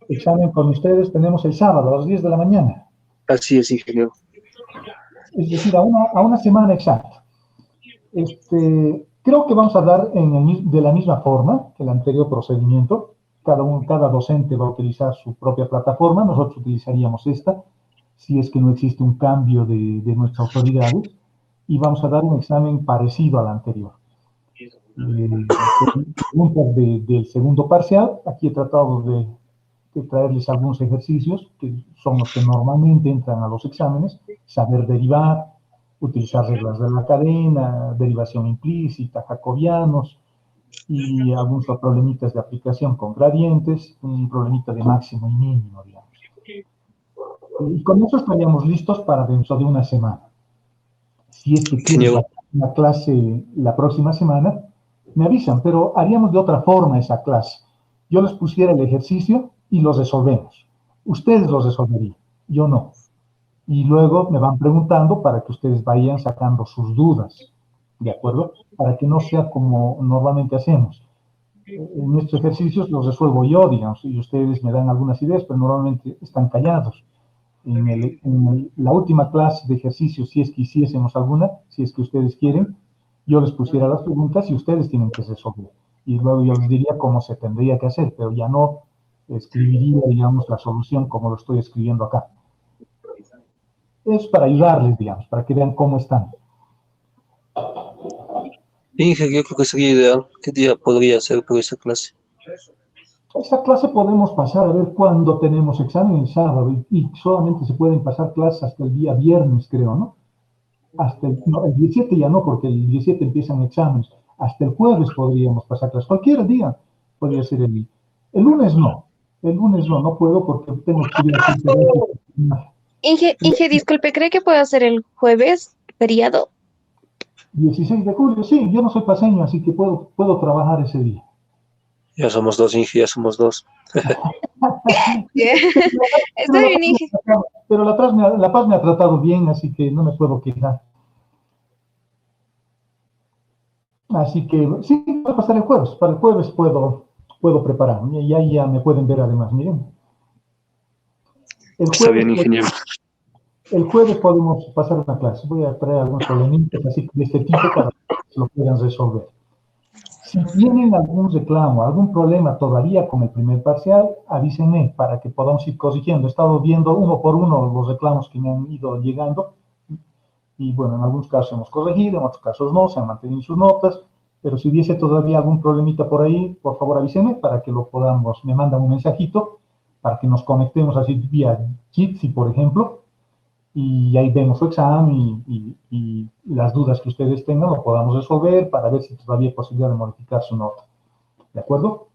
[SPEAKER 1] examen con ustedes tenemos el sábado a las 10 de la mañana.
[SPEAKER 6] Así es, ingeniero.
[SPEAKER 1] Es decir, a una semana exacta. Creo que vamos a dar de la misma forma que el anterior procedimiento. Cada docente va a utilizar su propia plataforma. Nosotros utilizaríamos esta, si es que no existe un cambio de nuestras autoridades. Y vamos a dar un examen parecido al anterior. Preguntas del segundo parcial. Aquí he tratado de traerles algunos ejercicios que son los que normalmente entran a los exámenes: saber derivar, utilizar reglas de la cadena, derivación implícita, jacobianos, y algunos problemitas de aplicación con gradientes, un problemita de máximo y mínimo, digamos. Y con eso estaríamos listos para dentro de una semana. Si es que quieren una clase la próxima semana, me avisan, pero haríamos de otra forma esa clase. Yo les pusiera el ejercicio y los resolvemos. Ustedes los resolverían, yo no. Y luego me van preguntando para que ustedes vayan sacando sus dudas, ¿de acuerdo? Para que no sea como normalmente hacemos. En estos ejercicios los resuelvo yo, digamos, y ustedes me dan algunas ideas, pero normalmente están callados. En la última clase de ejercicios, si es que hiciésemos alguna, si es que ustedes quieren, yo les pusiera las preguntas y ustedes tienen que resolver. Y luego yo les diría cómo se tendría que hacer, pero ya no escribiría, digamos, la solución como lo estoy escribiendo acá. Es para ayudarles, digamos, para que vean cómo están.
[SPEAKER 6] Inge, yo creo que sería ideal. ¿Qué día podría ser por esa clase?
[SPEAKER 1] Esta clase podemos pasar a ver cuándo tenemos examen el sábado, y solamente se pueden pasar clases hasta el día viernes, creo, ¿no? Hasta el 17 ya no, porque el 17 empiezan exámenes. Hasta el jueves podríamos pasar clases. Cualquier día podría ser el lunes no. El lunes no puedo porque tengo que
[SPEAKER 7] Inge, disculpe, ¿cree que puedo hacer el jueves feriado?
[SPEAKER 1] 16 de julio, sí, yo no soy paseño, así que puedo trabajar ese día.
[SPEAKER 6] Ya somos dos, Inge, ya somos dos.
[SPEAKER 7] Está bien, Inge.
[SPEAKER 1] Pero La Paz me ha tratado bien, así que no me puedo quejar. Así que sí, voy a pasar el jueves. Para el jueves puedo prepararme y ahí ya me pueden ver además, miren.
[SPEAKER 6] Está bien, ingeniero.
[SPEAKER 1] El jueves podemos pasar una clase. Voy a traer algunos problemitas así de este tipo para que lo puedan resolver. Si tienen algún reclamo, algún problema todavía con el primer parcial, avísenme para que podamos ir corrigiendo. He estado viendo uno por uno los reclamos que me han ido llegando y bueno, en algunos casos hemos corregido, en otros casos no, se han mantenido sus notas, pero si hubiese todavía algún problemita por ahí, por favor avísenme para que lo podamos, me mandan un mensajito para que nos conectemos así vía Jitsi, por ejemplo, y ahí vemos su examen y las dudas que ustedes tengan lo podamos resolver para ver si todavía hay posibilidad de modificar su nota. ¿De acuerdo?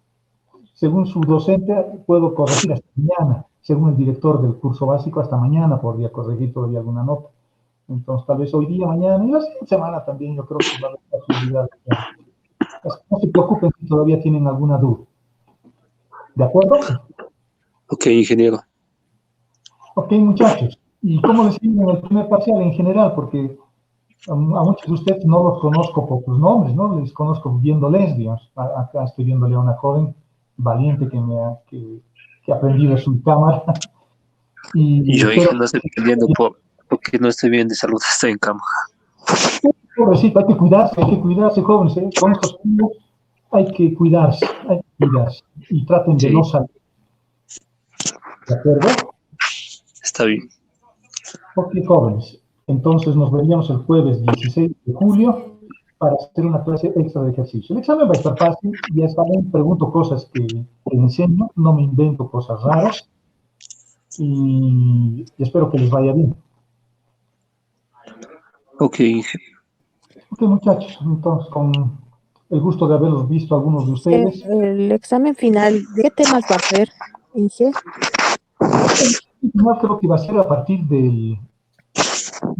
[SPEAKER 1] Según su docente, puedo corregir hasta mañana. Según el director del curso básico, hasta mañana podría corregir todavía alguna nota. Entonces, tal vez hoy día, mañana y la siguiente semana también yo creo que va a haber posibilidad. No se preocupen si todavía tienen alguna duda. ¿De acuerdo?
[SPEAKER 6] Ok, ingeniero.
[SPEAKER 1] Ok, muchachos. ¿Y cómo les siguen en el primer parcial en general? Porque a muchos de ustedes no los conozco por sus nombres, ¿no? Les conozco viéndoles, digamos. Acá estoy viéndole a una joven valiente que ha aprendido su cámara.
[SPEAKER 6] Y yo,
[SPEAKER 1] Pero,
[SPEAKER 6] hija, no estoy perdiendo porque no estoy bien de salud, estoy en cama.
[SPEAKER 1] pobrecito, hay que cuidarse, jóvenes, ¿eh? Con estos tiempos hay que cuidarse. Y traten de
[SPEAKER 6] Sí.
[SPEAKER 1] no salir. ¿De acuerdo?
[SPEAKER 6] Está bien.
[SPEAKER 1] Ok, jóvenes. Entonces nos veríamos el jueves 16 de julio para hacer una clase extra de ejercicio. El examen va a estar fácil, ya saben, pregunto cosas que enseño, no me invento cosas raras y espero que les vaya bien.
[SPEAKER 6] Ok, ingeniero.
[SPEAKER 1] Ok, muchachos, entonces con el gusto de haberlos visto algunos de ustedes.
[SPEAKER 5] El examen final, ¿de qué temas va a ser, Inge?
[SPEAKER 1] No creo que va a ser a partir de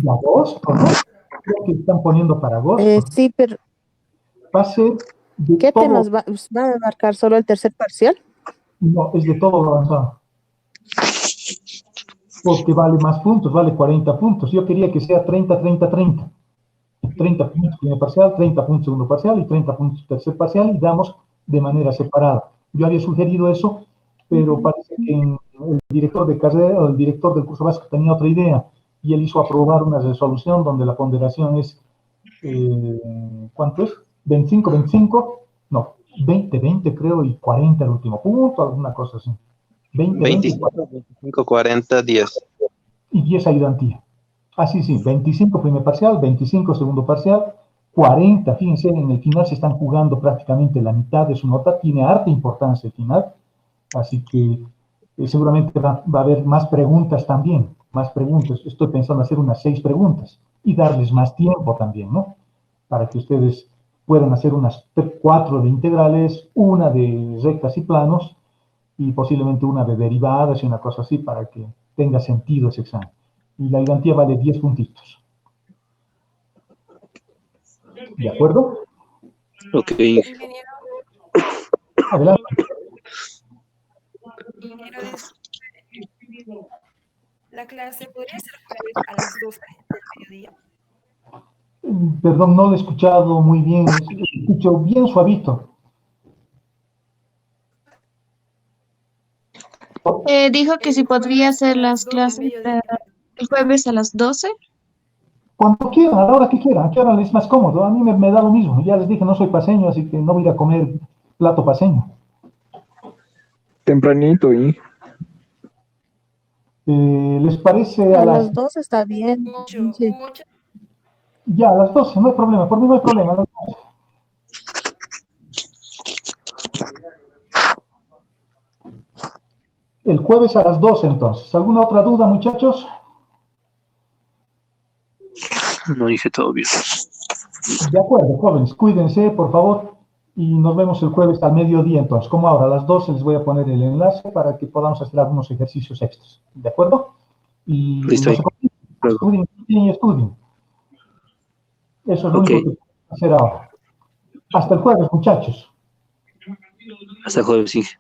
[SPEAKER 1] agosto, ¿no? Creo que están poniendo para agosto.
[SPEAKER 5] Sí, pero
[SPEAKER 1] Va a ser de
[SPEAKER 5] ¿qué
[SPEAKER 1] todo,
[SPEAKER 5] temas va a abarcar solo el tercer parcial?
[SPEAKER 1] no, es de todo avanzado. Porque vale más puntos, vale 40 puntos. Yo quería que sea 30, 30, 30. 30 puntos primer parcial, 30 puntos segundo parcial y 30 puntos tercer parcial y damos de manera separada. Yo había sugerido eso, pero parece que el director de carrera o el director del curso básico tenía otra idea y él hizo aprobar una resolución donde la ponderación es, ¿cuánto es? 25, 25, no, 20, 20 creo y 40 el último punto, alguna cosa así. 20, 20 y 40.
[SPEAKER 8] 25, 25, 40, 10.
[SPEAKER 1] Y 10 ayudantía. Así sí, 25 primer parcial, 25 segundo parcial, 40, fíjense, en el final se están jugando prácticamente la mitad de su nota, tiene harta importancia el final, así que seguramente va a haber más preguntas también, más preguntas. Estoy pensando hacer unas 6 preguntas y darles más tiempo también, ¿no? Para que ustedes puedan hacer unas 4 de integrales, una de rectas y planos y posiblemente una de derivadas y una cosa así para que tenga sentido ese examen. Y la ayudantía vale 10 puntitos. ¿De acuerdo?
[SPEAKER 6] Ok,
[SPEAKER 3] Ingeniero,
[SPEAKER 1] Adelante.
[SPEAKER 3] ingeniero, la clase podría ser jueves a las 12 del mediodía.
[SPEAKER 1] Perdón, no lo he escuchado muy bien. Escucho bien suavito.
[SPEAKER 7] Dijo que si podría hacer las clases el jueves a las 12.
[SPEAKER 1] Cuando quieran, a la hora que quieran. ¿A qué hora les es más cómodo? A mí me da lo mismo. Ya les dije, no soy paseño, así que no voy a ir a comer plato paseño.
[SPEAKER 10] Tempranito, ¿y?
[SPEAKER 1] ¿Les parece a
[SPEAKER 5] A
[SPEAKER 1] las...
[SPEAKER 5] las 2 está bien, Inge.
[SPEAKER 3] Mucho.
[SPEAKER 1] Ya, a las 12, no hay problema. Por mí no hay problema. A las 12. El jueves a las 12, entonces. ¿Alguna otra duda, muchachos?
[SPEAKER 6] no dije todo bien.
[SPEAKER 1] De acuerdo, jóvenes, cuídense, por favor, y nos vemos el jueves al mediodía, entonces. Como ahora, a las 12 les voy a poner el enlace para que podamos hacer algunos ejercicios extras. ¿De acuerdo? Y
[SPEAKER 6] Listo,
[SPEAKER 1] no se confíen, estudien y estudien. Eso es lo
[SPEAKER 6] ok.
[SPEAKER 1] único que pueden hacer ahora. Hasta el jueves, muchachos.
[SPEAKER 6] Hasta el jueves, Inge.